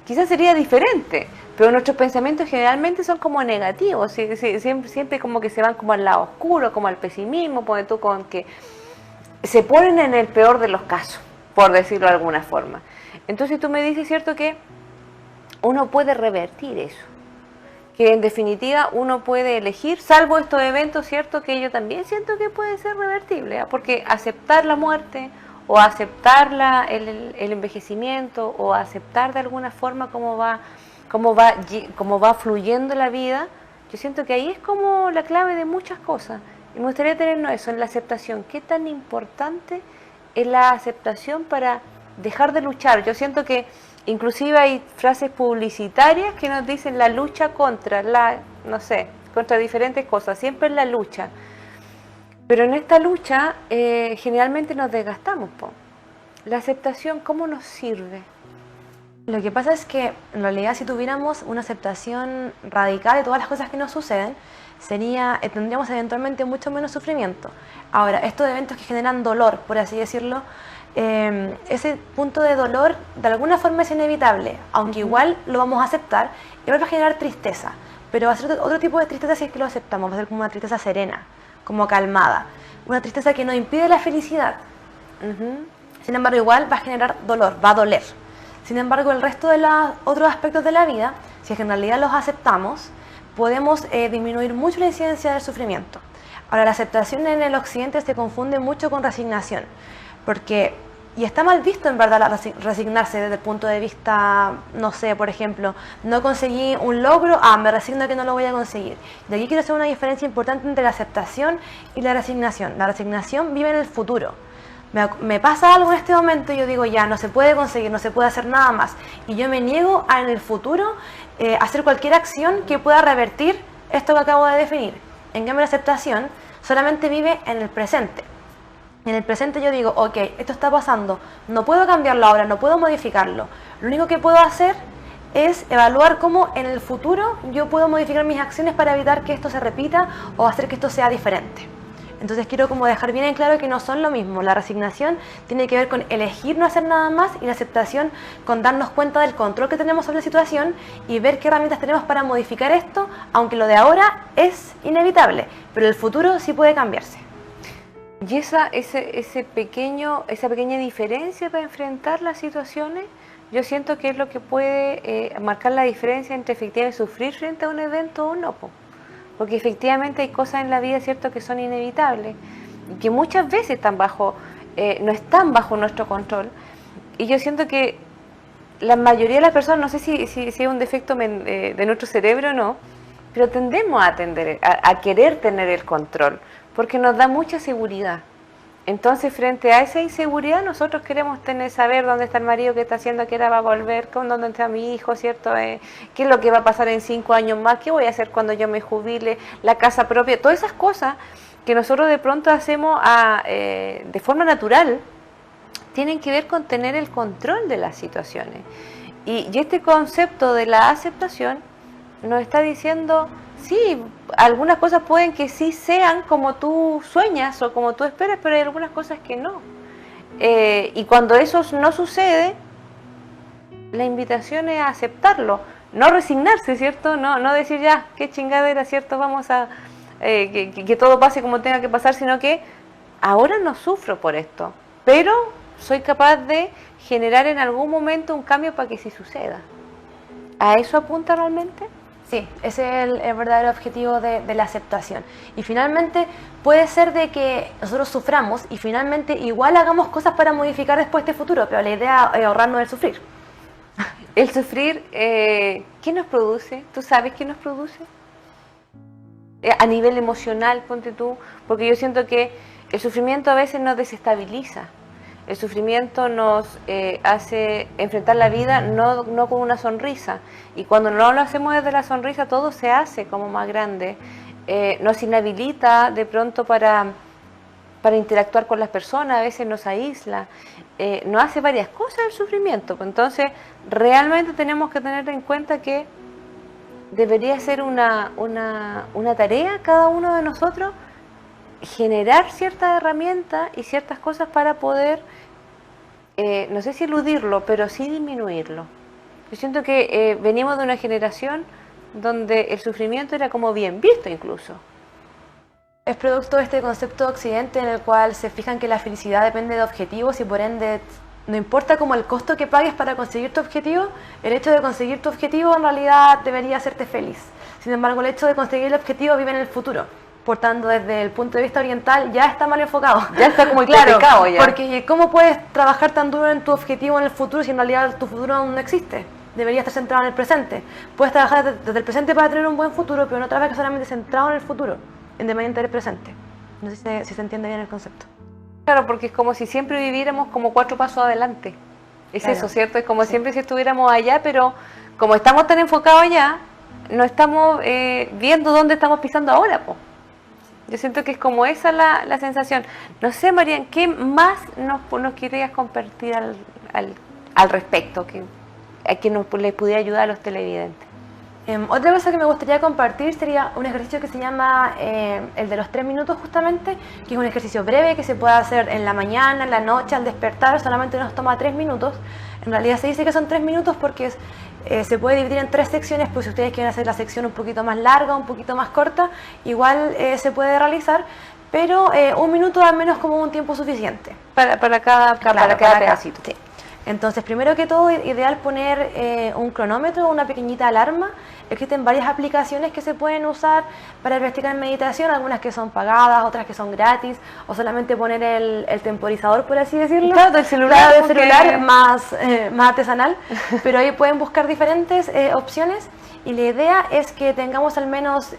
quizás sería diferente, pero nuestros pensamientos generalmente son como negativos, siempre como que se van como al lado oscuro, como al pesimismo, pone tú, con que se ponen en el peor de los casos, por decirlo de alguna forma. Entonces tú me dices, ¿cierto?, que uno puede revertir eso, que en definitiva uno puede elegir, salvo estos eventos, ¿cierto?, que yo también siento que puede ser revertible, ¿eh? Porque aceptar la muerte, o aceptar el envejecimiento, o aceptar de alguna forma cómo va fluyendo la vida, yo siento que ahí es como la clave de muchas cosas. Y me gustaría tenernos eso, en la aceptación. ¿Qué tan importante es la aceptación para dejar de luchar? Yo siento que inclusive hay frases publicitarias que nos dicen la lucha contra contra diferentes cosas, siempre es la lucha. Pero en esta lucha generalmente nos desgastamos, po. La aceptación, ¿cómo nos sirve? Lo que pasa es que en realidad si tuviéramos una aceptación radical de todas las cosas que nos suceden, tendríamos eventualmente mucho menos sufrimiento. Ahora, estos eventos que generan dolor, por así decirlo, ese punto de dolor de alguna forma es inevitable, aunque igual lo vamos a aceptar, y va a generar tristeza, pero va a ser otro tipo de tristeza si es que lo aceptamos, va a ser como una tristeza serena, como calmada, una tristeza que no impide la felicidad. Sin embargo, igual va a generar dolor, va a doler. Sin embargo, el resto de los otros aspectos de la vida, si es que en realidad los aceptamos, podemos disminuir mucho la incidencia del sufrimiento. Ahora, la aceptación en el occidente se confunde mucho con resignación, y está mal visto en verdad resignarse desde el punto de vista, no sé, por ejemplo, no conseguí un logro, me resigno a que no lo voy a conseguir. De aquí quiero hacer una diferencia importante entre la aceptación y la resignación. La resignación vive en el futuro. Me pasa algo en este momento y yo digo, ya, no se puede conseguir, no se puede hacer nada más. Y yo me niego a en el futuro hacer cualquier acción que pueda revertir esto que acabo de definir. En cambio, la aceptación solamente vive en el presente. En el presente yo digo, ok, esto está pasando, no puedo cambiarlo ahora, no puedo modificarlo. Lo único que puedo hacer es evaluar cómo en el futuro yo puedo modificar mis acciones para evitar que esto se repita o hacer que esto sea diferente. Entonces quiero como dejar bien en claro que no son lo mismo. La resignación tiene que ver con elegir no hacer nada más y la aceptación con darnos cuenta del control que tenemos sobre la situación y ver qué herramientas tenemos para modificar esto, aunque lo de ahora es inevitable, pero el futuro sí puede cambiarse. Y esa pequeña diferencia para enfrentar las situaciones, yo siento que es lo que puede marcar la diferencia entre efectivamente sufrir frente a un evento o no, po. Porque efectivamente hay cosas en la vida, ¿cierto?, que son inevitables y que muchas veces están no están bajo nuestro control. Y yo siento que la mayoría de las personas, no sé si es un defecto de nuestro cerebro o no, pero tendemos a querer tener el control, porque nos da mucha seguridad. Entonces, frente a esa inseguridad, nosotros queremos saber dónde está el marido, qué está haciendo, qué hora va a volver, dónde está mi hijo, ¿cierto? ¿Qué es lo que va a pasar en 5 años más? ¿Qué voy a hacer cuando yo me jubile? La casa propia, todas esas cosas que nosotros de pronto hacemos de forma natural, tienen que ver con tener el control de las situaciones. Y este concepto de la aceptación nos está diciendo, sí, algunas cosas pueden que sí sean como tú sueñas o como tú esperas, pero hay algunas cosas que no. Y cuando eso no sucede, la invitación es a aceptarlo, no resignarse, ¿cierto? No decir ya, qué chingadera, ¿cierto? Vamos a que todo pase como tenga que pasar, sino que ahora no sufro por esto, pero soy capaz de generar en algún momento un cambio para que sí suceda. ¿A eso apunta realmente? Sí, ese es el verdadero objetivo de la aceptación. Y finalmente puede ser de que nosotros suframos y finalmente igual hagamos cosas para modificar después este futuro, pero la idea es ahorrarnos el sufrir. El sufrir, ¿qué nos produce? ¿Tú sabes qué nos produce? A nivel emocional, ponte tú, porque yo siento que el sufrimiento a veces nos desestabiliza. El sufrimiento nos hace enfrentar la vida no con una sonrisa. Y cuando no lo hacemos desde la sonrisa, todo se hace como más grande. Nos inhabilita de pronto para interactuar con las personas, a veces nos aísla. Nos hace varias cosas el sufrimiento. Entonces, realmente tenemos que tener en cuenta que debería ser una tarea cada uno de nosotros, generar ciertas herramientas y ciertas cosas para poder, no sé si eludirlo, pero sí disminuirlo. Yo siento que venimos de una generación donde el sufrimiento era como bien visto incluso. Es producto de este concepto de Occidente en el cual se fijan que la felicidad depende de objetivos y por ende no importa como el costo que pagues para conseguir tu objetivo, el hecho de conseguir tu objetivo en realidad debería hacerte feliz. Sin embargo, el hecho de conseguir el objetivo vive en el futuro. Por tanto, desde el punto de vista oriental ya está mal enfocado. Ya está como claro, ya. Porque ¿cómo puedes trabajar tan duro en tu objetivo en el futuro si en realidad tu futuro aún no existe? Debería estar centrado en el presente. Puedes trabajar desde el presente para tener un buen futuro, pero no trabajes solamente centrado en el futuro, independiente del presente. No sé si se entiende bien el concepto. Claro, porque es como si siempre viviéramos como 4 pasos adelante. Es claro. Eso, ¿cierto? Es como siempre si estuviéramos allá, pero como estamos tan enfocados allá, no estamos viendo dónde estamos pisando ahora, po. Yo siento que es como esa la sensación. No sé, Marian, ¿qué más nos querías compartir al respecto? Que les pudiera ayudar a los televidentes. Otra cosa que me gustaría compartir sería un ejercicio que se llama el de los 3 minutos justamente, que es un ejercicio breve que se puede hacer en la mañana, en la noche, al despertar, solamente nos toma 3 minutos. En realidad se dice que son 3 minutos porque se puede dividir en 3 secciones, pues si ustedes quieren hacer la sección un poquito más larga, un poquito más corta, igual se puede realizar, pero 1 minuto al menos como un tiempo suficiente. Para cada pedacito. Sí. Entonces, primero que todo, es ideal poner un cronómetro o una pequeñita alarma. Existen varias aplicaciones que se pueden usar para practicar meditación, algunas que son pagadas, otras que son gratis, o solamente poner el temporizador, por así decirlo. Claro, del celular, del celular más artesanal, pero ahí pueden buscar diferentes opciones y la idea es que tengamos al menos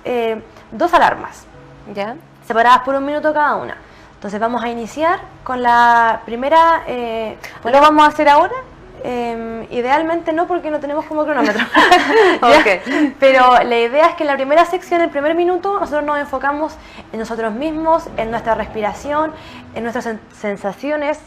2 alarmas, ¿ya? Separadas por 1 minuto cada una. Entonces vamos a iniciar con la primera... ¿Lo vamos a hacer ahora? Idealmente no, porque no tenemos como cronómetro. Okay. Pero la idea es que en la primera sección, el primer minuto, nosotros nos enfocamos en nosotros mismos, en nuestra respiración, en nuestras sensaciones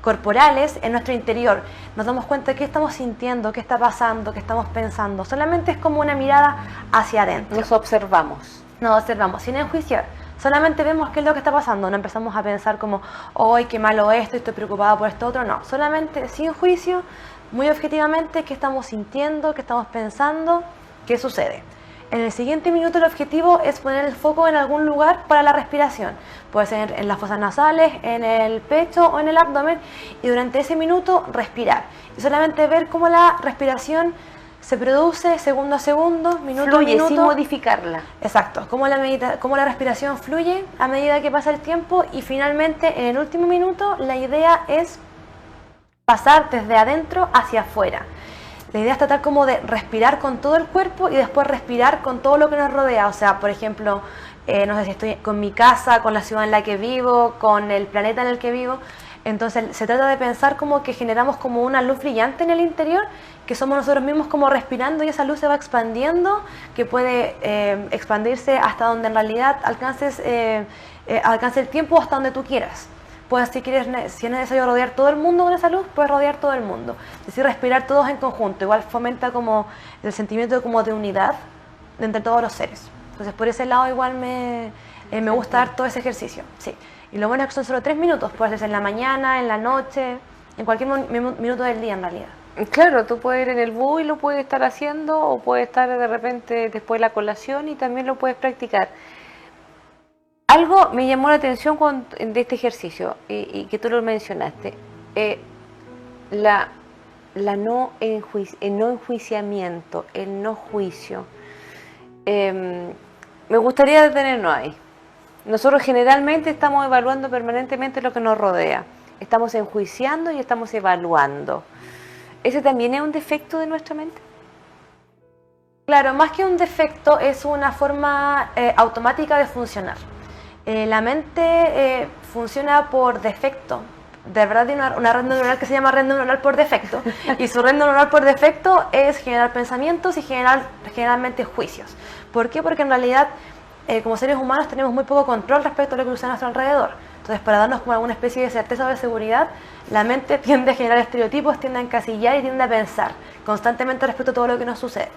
corporales, en nuestro interior. Nos damos cuenta de qué estamos sintiendo, qué está pasando, qué estamos pensando. Solamente es como una mirada hacia adentro. Nos observamos. Nos observamos sin enjuiciar. Solamente vemos qué es lo que está pasando, no empezamos a pensar como, ¡ay, qué malo esto, estoy preocupada por esto otro! No, solamente sin juicio, muy objetivamente, qué estamos sintiendo, qué estamos pensando, qué sucede. En el siguiente minuto el objetivo es poner el foco en algún lugar para la respiración. Puede ser en las fosas nasales, en el pecho o en el abdomen, y durante ese minuto respirar. Y solamente ver cómo la respiración se produce segundo a segundo, minuto Fluye a minuto. sin modificarla. Exacto, cómo la respiración fluye a medida que pasa el tiempo, y finalmente en el último minuto la idea es pasar desde adentro hacia afuera. La idea es tratar como de respirar con todo el cuerpo y después respirar con todo lo que nos rodea. O sea, por ejemplo, no sé si estoy con mi casa, con la ciudad en la que vivo, con el planeta en el que vivo. Entonces se trata de pensar como que generamos como una luz brillante en el interior, que somos nosotros mismos como respirando, y esa luz se va expandiendo, que puede expandirse hasta donde en realidad alcance el tiempo, hasta donde tú quieras. Pues si es necesario rodear todo el mundo con esa luz, puedes rodear todo el mundo. Es decir, respirar todos en conjunto. Igual fomenta como el sentimiento como de unidad entre todos los seres. Entonces por ese lado igual me gusta dar todo ese ejercicio. Sí. Y lo bueno es que son solo 3 minutos. Puedes hacer en la mañana, en la noche, en cualquier minuto del día en realidad. Claro, tú puedes ir en el bus y lo puedes estar haciendo, o puedes estar de repente después de la colación y también lo puedes practicar. Algo me llamó la atención de este ejercicio, y que tú lo mencionaste, el no enjuiciamiento, el no juicio. Me gustaría detenernos ahí. Nosotros generalmente estamos evaluando permanentemente lo que nos rodea. Estamos enjuiciando y estamos evaluando. ¿Ese también es un defecto de nuestra mente? Claro, más que un defecto, es una forma automática de funcionar. La mente funciona por defecto. De verdad tiene una red neuronal que se llama red neuronal por defecto, y su red neuronal por defecto es generar pensamientos y generalmente juicios. ¿Por qué? Porque en realidad como seres humanos tenemos muy poco control respecto a lo que sucede a nuestro alrededor. Entonces, para darnos como alguna especie de certeza o de seguridad, la mente tiende a generar estereotipos, tiende a encasillar y tiende a pensar constantemente respecto a todo lo que nos sucede.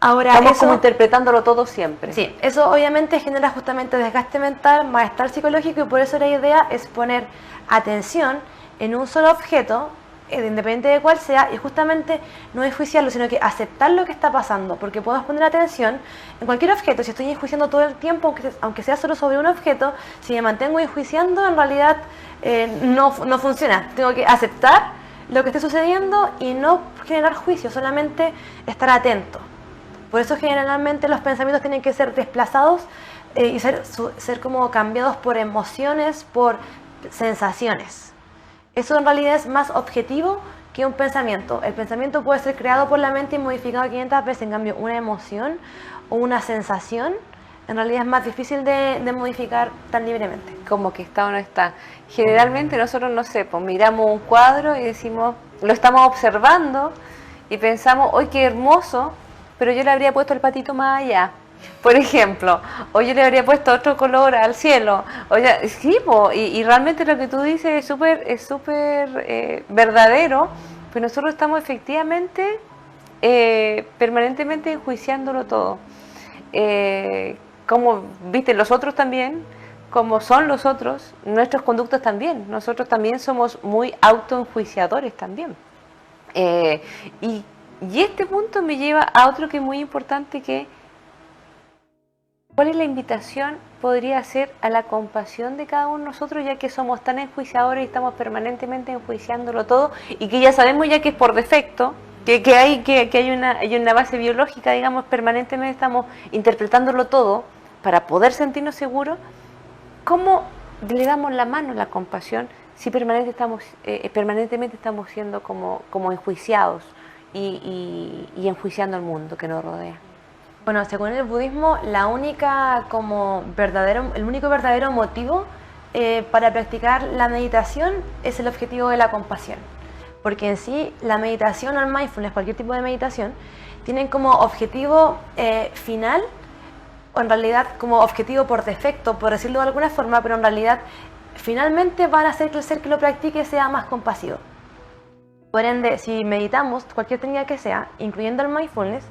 Ahora, estamos como interpretándolo todo siempre. Sí, eso obviamente genera justamente desgaste mental, malestar psicológico, y por eso la idea es poner atención en un solo objeto, independiente de cuál sea, y justamente no enjuiciarlo, sino que aceptar lo que está pasando, porque podemos poner atención en cualquier objeto. Si estoy enjuiciando todo el tiempo, aunque sea solo sobre un objeto, si me mantengo enjuiciando, en realidad no funciona. Tengo que aceptar lo que esté sucediendo y no generar juicio, solamente estar atento. Por eso generalmente los pensamientos tienen que ser desplazados y ser como cambiados por emociones, por sensaciones. Eso en realidad es más objetivo que un pensamiento. El pensamiento puede ser creado por la mente y modificado 500 veces. En cambio, una emoción o una sensación en realidad es más difícil de modificar tan libremente. Como que está o no está. Generalmente nosotros, no sé, pues miramos un cuadro y decimos, lo estamos observando y pensamos, ¡ay, qué hermoso! Pero yo le habría puesto el patito más allá, por ejemplo, o yo le habría puesto otro color al cielo. Oye, sí, y realmente lo que tú dices es súper verdadero, pues nosotros estamos efectivamente permanentemente enjuiciándolo todo. Como viste, los otros también, como son los otros, nuestros conductos también. Nosotros también somos muy autoenjuiciadores también. Y este punto me lleva a otro que es muy importante, que ¿cuál es la invitación? Podría ser a la compasión de cada uno de nosotros, ya que somos tan enjuiciadores y estamos permanentemente enjuiciándolo todo, y que ya sabemos ya que es por defecto, que hay una base biológica, digamos, permanentemente estamos interpretándolo todo para poder sentirnos seguros. ¿Cómo le damos la mano a la compasión si permanentemente estamos siendo como enjuiciados y enjuiciando el mundo que nos rodea? Bueno, según el budismo, el único verdadero motivo para practicar la meditación es el objetivo de la compasión. Porque en sí, la meditación o el mindfulness, cualquier tipo de meditación, tienen como objetivo final, o en realidad como objetivo por defecto, por decirlo de alguna forma, pero en realidad finalmente van a hacer que el ser que lo practique sea más compasivo. Por ende, si meditamos, cualquier técnica que sea, incluyendo el mindfulness,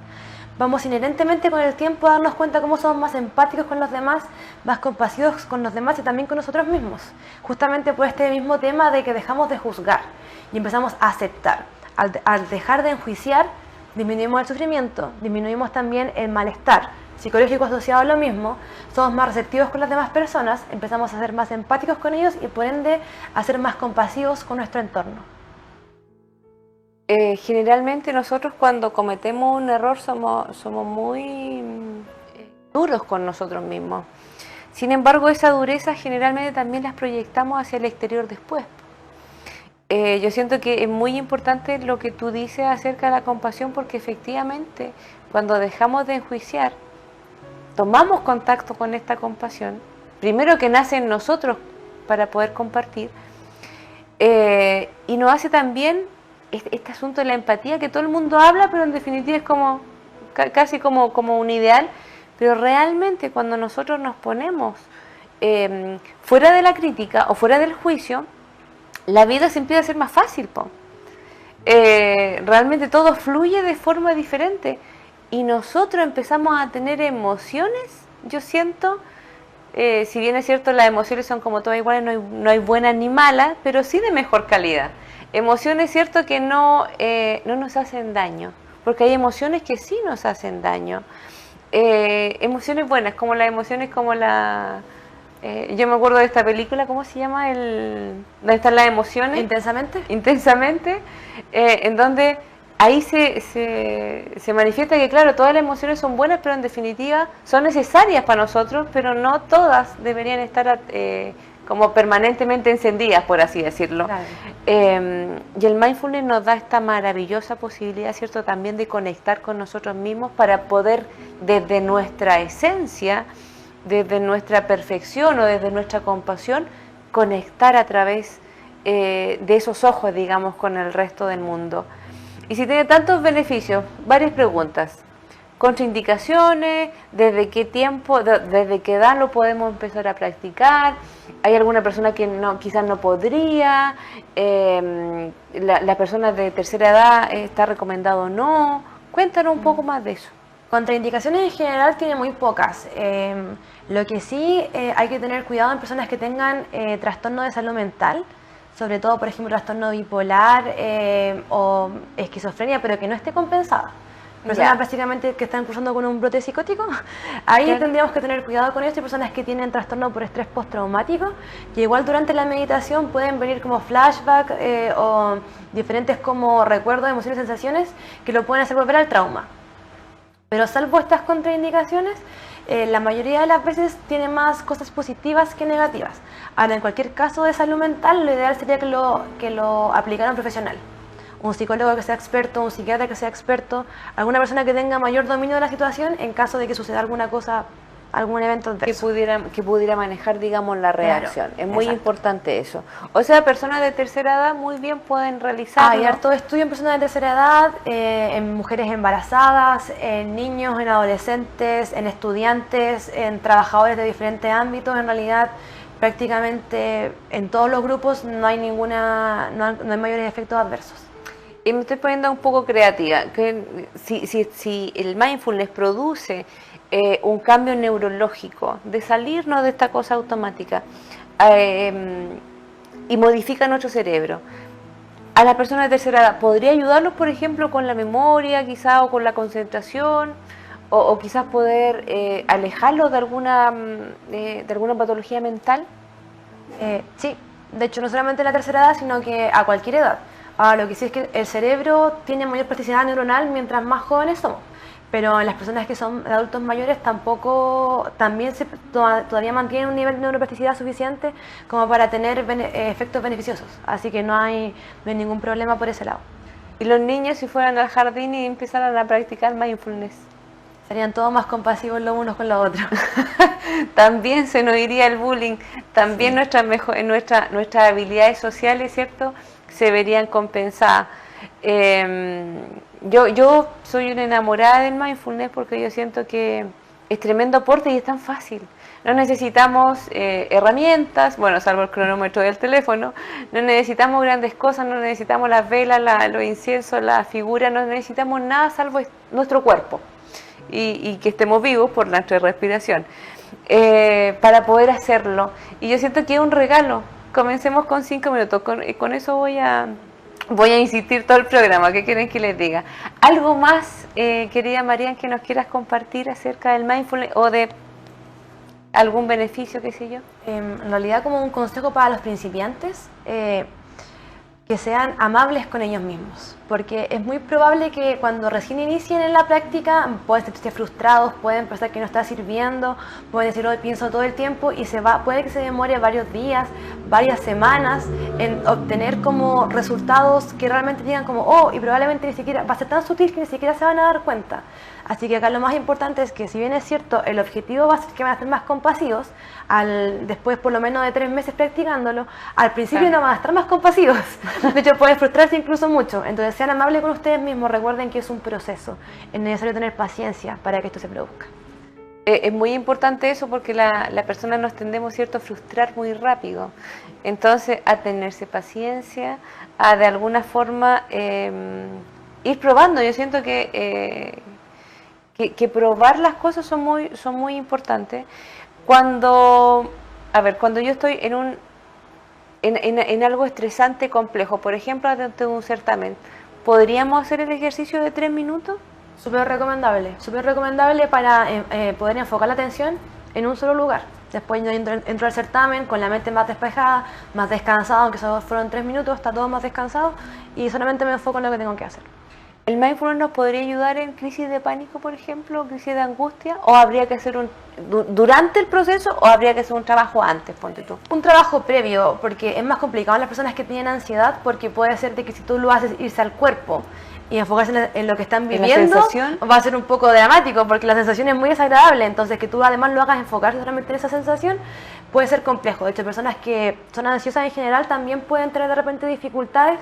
vamos inherentemente con el tiempo a darnos cuenta cómo somos más empáticos con los demás, más compasivos con los demás y también con nosotros mismos. Justamente por este mismo tema de que dejamos de juzgar y empezamos a aceptar. Al dejar de enjuiciar, disminuimos el sufrimiento, disminuimos también el malestar psicológico asociado a lo mismo, somos más receptivos con las demás personas, empezamos a ser más empáticos con ellos y por ende a ser más compasivos con nuestro entorno. Generalmente nosotros cuando cometemos un error somos muy duros con nosotros mismos. Sin embargo, esa dureza generalmente también las proyectamos hacia el exterior después. Yo siento que es muy importante lo que tú dices acerca de la compasión, porque efectivamente cuando dejamos de enjuiciar, tomamos contacto con esta compasión, primero que nace en nosotros para poder compartir, y nos hace también este asunto de la empatía que todo el mundo habla, pero en definitiva es como casi como un ideal, pero realmente cuando nosotros nos ponemos fuera de la crítica o fuera del juicio, la vida se empieza a hacer más fácil, po. Realmente todo fluye de forma diferente y nosotros empezamos a tener emociones, yo siento, si bien es cierto las emociones son como todas iguales, no hay buenas ni malas, pero sí de mejor calidad. Emociones, cierto, que no nos hacen daño, porque hay emociones que sí nos hacen daño. Emociones buenas, como las emociones como la... yo me acuerdo de esta película, ¿cómo se llama? ¿Dónde están las emociones? ¿Intensamente? Intensamente, en donde ahí se manifiesta que, claro, todas las emociones son buenas, pero en definitiva son necesarias para nosotros, pero no todas deberían estar como permanentemente encendidas, por así decirlo. Claro. Y el mindfulness nos da esta maravillosa posibilidad, ¿cierto?, también de conectar con nosotros mismos para poder, desde nuestra esencia, desde nuestra perfección o desde nuestra compasión, conectar a través de esos ojos, digamos, con el resto del mundo. Y si tiene tantos beneficios, varias preguntas. Contraindicaciones, ¿desde qué tiempo, desde qué edad lo podemos empezar a practicar? ¿Hay alguna persona que quizás no podría? ¿Las personas de tercera edad está recomendado o no? Cuéntanos un poco más de eso. Contraindicaciones en general tiene muy pocas. Lo que sí hay que tener cuidado en personas que tengan trastorno de salud mental, sobre todo, por ejemplo, trastorno bipolar o esquizofrenia, pero que no esté compensada. Personas básicamente que están cursando con un brote psicótico, ahí tendríamos que tener cuidado con esto. Y personas que tienen trastorno por estrés postraumático, que igual durante la meditación pueden venir como flashback o diferentes como recuerdos, emociones, sensaciones que lo pueden hacer volver al trauma. Pero salvo estas contraindicaciones, la mayoría de las veces tiene más cosas positivas que negativas. Ahora, en cualquier caso de salud mental, lo ideal sería que lo aplicara un profesional. Un psicólogo que sea experto, un psiquiatra que sea experto, alguna persona que tenga mayor dominio de la situación en caso de que suceda alguna cosa, algún evento adverso. Que pudiera manejar, digamos, la reacción. Claro, es muy importante eso. O sea, personas de tercera edad muy bien pueden realizarlo. Hay harto estudio en personas de tercera edad, en mujeres embarazadas, en niños, en adolescentes, en estudiantes, en trabajadores de diferentes ámbitos. En realidad, prácticamente en todos los grupos no hay mayores efectos adversos. Y me estoy poniendo un poco creativa. Que si el mindfulness produce un cambio neurológico, de salirnos de esta cosa automática y modifica nuestro cerebro, a las personas de tercera edad, ¿podría ayudarlos, por ejemplo, con la memoria, quizás, o con la concentración, o quizás poder alejarlos de alguna patología mental? Sí, de hecho, no solamente a la tercera edad, sino que a cualquier edad. Lo que sí es que el cerebro tiene mayor plasticidad neuronal mientras más jóvenes somos, pero en las personas que son adultos mayores también todavía mantienen un nivel de neuroplasticidad suficiente como para tener efectos beneficiosos, así que no hay ningún problema por ese lado. ¿Y los niños, si fueran al jardín y empezaran a practicar mindfulness? Serían todos más compasivos los unos con los otros. También se nos iría el bullying, también nuestras habilidades sociales, ¿cierto?, se verían compensadas. Yo soy una enamorada del mindfulness porque yo siento que es tremendo aporte y es tan fácil. No necesitamos herramientas, bueno, salvo el cronómetro del teléfono, no necesitamos grandes cosas, no necesitamos las velas, los inciensos, las figuras, no necesitamos nada salvo nuestro cuerpo. y que estemos vivos por nuestra respiración, para poder hacerlo. Y yo siento que es un regalo. Comencemos con 5 minutos, con eso voy a insistir todo el programa. ¿Qué quieren que les diga? ¿Algo más, querida Marian, que nos quieras compartir acerca del mindfulness o de algún beneficio, qué sé yo? En realidad, como un consejo para los principiantes, que sean amables con ellos mismos, porque es muy probable que cuando recién inicien en la práctica pueden sentirse frustrados, pueden pensar que no está sirviendo, pueden decir, hoy pienso todo el tiempo, y puede que se demore varios días, varias semanas en obtener como resultados que realmente digan como, oh, y probablemente ni siquiera, va a ser tan sutil que ni siquiera se van a dar cuenta. Así que acá lo más importante es que, si bien es cierto, el objetivo va a ser que van a ser más compasivos, después por lo menos de 3 meses practicándolo, al principio no van a estar más compasivos. De hecho, pueden frustrarse incluso mucho. Entonces, sean amables con ustedes mismos, recuerden que es un proceso. Es necesario tener paciencia para que esto se produzca. Es muy importante eso, porque la persona nos tendemos, ¿cierto?, a frustrar muy rápido. Entonces, a tenerse paciencia, a de alguna forma ir probando. Yo siento que probar las cosas son muy importantes. Cuando yo estoy en algo estresante, complejo, por ejemplo, ante un certamen, ¿podríamos hacer el ejercicio de 3 minutos? Súper recomendable para poder enfocar la atención en un solo lugar. Después yo entro al certamen con la mente más despejada, más descansada, aunque solo fueron 3 minutos, está todo más descansado, y solamente me enfoco en lo que tengo que hacer. ¿El mindfulness nos podría ayudar en crisis de pánico, por ejemplo, crisis de angustia? ¿O habría que hacer durante el proceso, o habría que hacer un trabajo antes, ponte tú? Un trabajo previo, porque es más complicado en las personas que tienen ansiedad, porque puede ser de que si tú lo haces irse al cuerpo y enfocarse en lo que están viviendo, va a ser un poco dramático, porque la sensación es muy desagradable. Entonces, que tú además lo hagas enfocarse solamente en esa sensación puede ser complejo. De hecho, personas que son ansiosas en general también pueden tener de repente dificultades,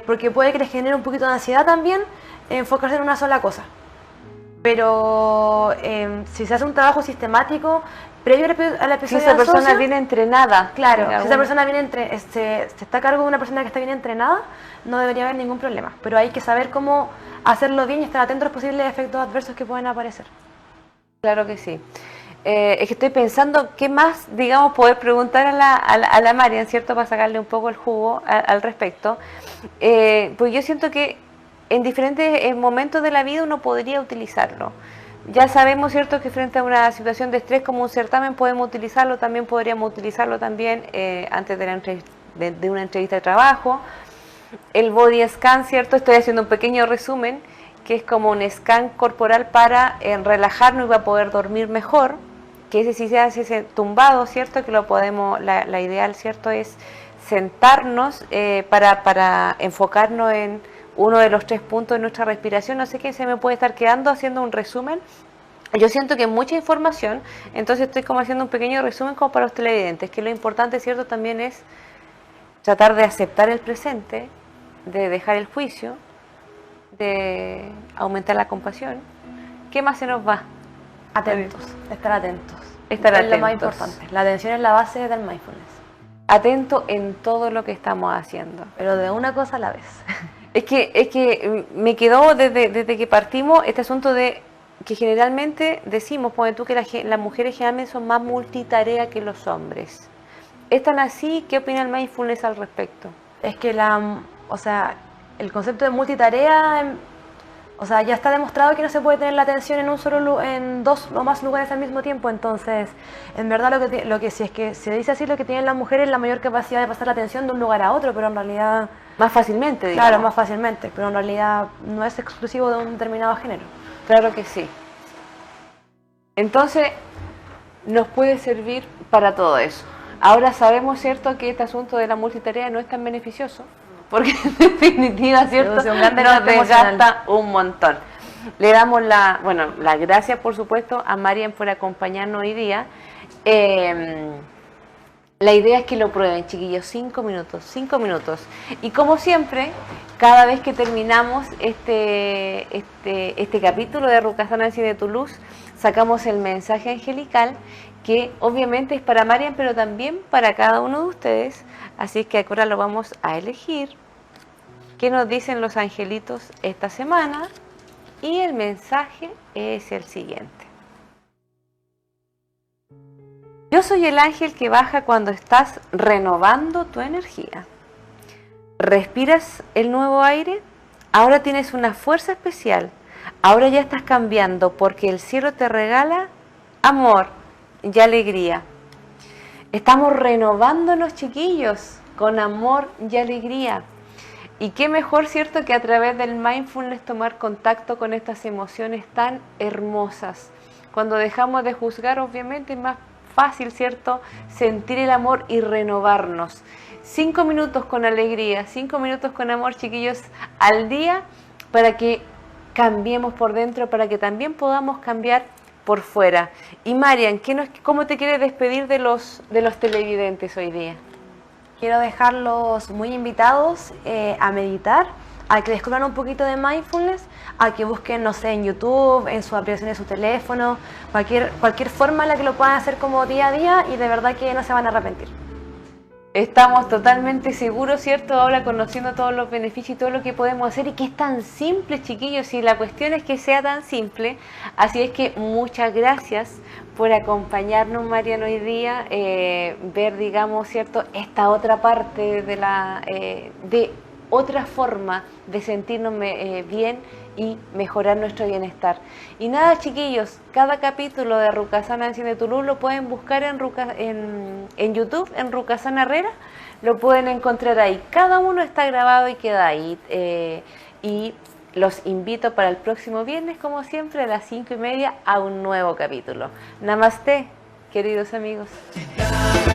porque puede que les genere un poquito de ansiedad también enfocarse en una sola cosa. Pero si se hace un trabajo sistemático previo al episodio, si esa persona viene entrenada, claro, si esa persona se está a cargo de una persona que está bien entrenada, no debería haber ningún problema. Pero hay que saber cómo hacerlo bien y estar atentos a los posibles efectos adversos que pueden aparecer. Claro que sí. Es que estoy pensando qué más, digamos, poder preguntar a la Marian, ¿cierto?, para sacarle un poco el jugo al respecto. Pues yo siento que en diferentes momentos de la vida uno podría utilizarlo. Ya sabemos, ¿cierto?, que frente a una situación de estrés como un certamen podemos utilizarlo, también podríamos utilizarlo también antes de una entrevista de trabajo. El body scan, ¿cierto?, estoy haciendo un pequeño resumen, que es como un scan corporal para relajarnos y para poder dormir mejor, que ese sí se hace tumbado, ¿cierto?, que lo podemos, la ideal, ¿cierto?, es sentarnos para enfocarnos en uno de los 3 puntos de nuestra respiración. No sé qué se me puede estar quedando haciendo un resumen. Yo siento que es mucha información, entonces estoy como haciendo un pequeño resumen como para los televidentes, que lo importante, ¿cierto?, también es tratar de aceptar el presente, de dejar el juicio, de aumentar la compasión. ¿Qué más se nos va? Atentos, estar atentos. Estar atentos. Es lo más importante. La atención es la base del mindfulness. Atento en todo lo que estamos haciendo. Pero de una cosa a la vez. Es que me quedó desde que partimos este asunto de que generalmente decimos, pone tú, que las mujeres generalmente son más multitarea que los hombres. ¿Es tan así? ¿Qué opina el mindfulness al respecto? Es que el concepto de multitarea, ya está demostrado que no se puede tener la atención en 2 o más lugares al mismo tiempo. Entonces, en verdad, lo que si es que se dice así, lo que tienen las mujeres es la mayor capacidad de pasar la atención de un lugar a otro, pero en realidad... Más fácilmente, digamos. Claro, más fácilmente, pero en realidad no es exclusivo de un determinado género. Claro que sí. Entonces, nos puede servir para todo eso. Ahora sabemos, ¿cierto?, que este asunto de la multitarea no es tan beneficioso, porque en definitiva, ¿cierto?, nos desgasta un montón. Le damos las gracias, por supuesto, a Marian por acompañarnos hoy día. La idea es que lo prueben, chiquillos, 5 minutos. Y como siempre, cada vez que terminamos este capítulo de Rukasana en Cine Toulouse, sacamos el mensaje angelical, que obviamente es para Marian, pero también para cada uno de ustedes. Así que ahora lo vamos a elegir. ¿Qué nos dicen los angelitos esta semana? Y el mensaje es el siguiente. Yo soy el ángel que baja cuando estás renovando tu energía. ¿Respiras el nuevo aire? Ahora tienes una fuerza especial. Ahora ya estás cambiando porque el cielo te regala amor y alegría. Estamos renovándonos, chiquillos, con amor y alegría. Y qué mejor, ¿cierto?, que a través del mindfulness tomar contacto con estas emociones tan hermosas. Cuando dejamos de juzgar, obviamente es más fácil, ¿cierto?, sentir el amor y renovarnos. 5 minutos con alegría, 5 minutos con amor, chiquillos, al día, para que cambiemos por dentro, para que también podamos cambiar por fuera. Y Marian, ¿cómo te quieres despedir de los televidentes hoy día? Quiero dejarlos muy invitados a meditar, a que descubran un poquito de mindfulness, a que busquen, no sé, en YouTube, en su aplicación de su teléfono, cualquier forma en la que lo puedan hacer como día a día, y de verdad que no se van a arrepentir. Estamos totalmente seguros, ¿cierto? Ahora conociendo todos los beneficios y todo lo que podemos hacer, y que es tan simple, chiquillos, y la cuestión es que sea tan simple. Así es que muchas gracias por acompañarnos, Marian, hoy día, ver, digamos, ¿cierto?, esta otra parte de otra forma de sentirnos bien y mejorar nuestro bienestar. Y nada, chiquillos, cada capítulo de Rukasana en Cine Toulouse lo pueden buscar en YouTube, en Rukasana Herrera, lo pueden encontrar ahí. Cada uno está grabado y queda ahí. Y los invito para el próximo viernes, como siempre, a las 5:30 a un nuevo capítulo. Namaste, queridos amigos.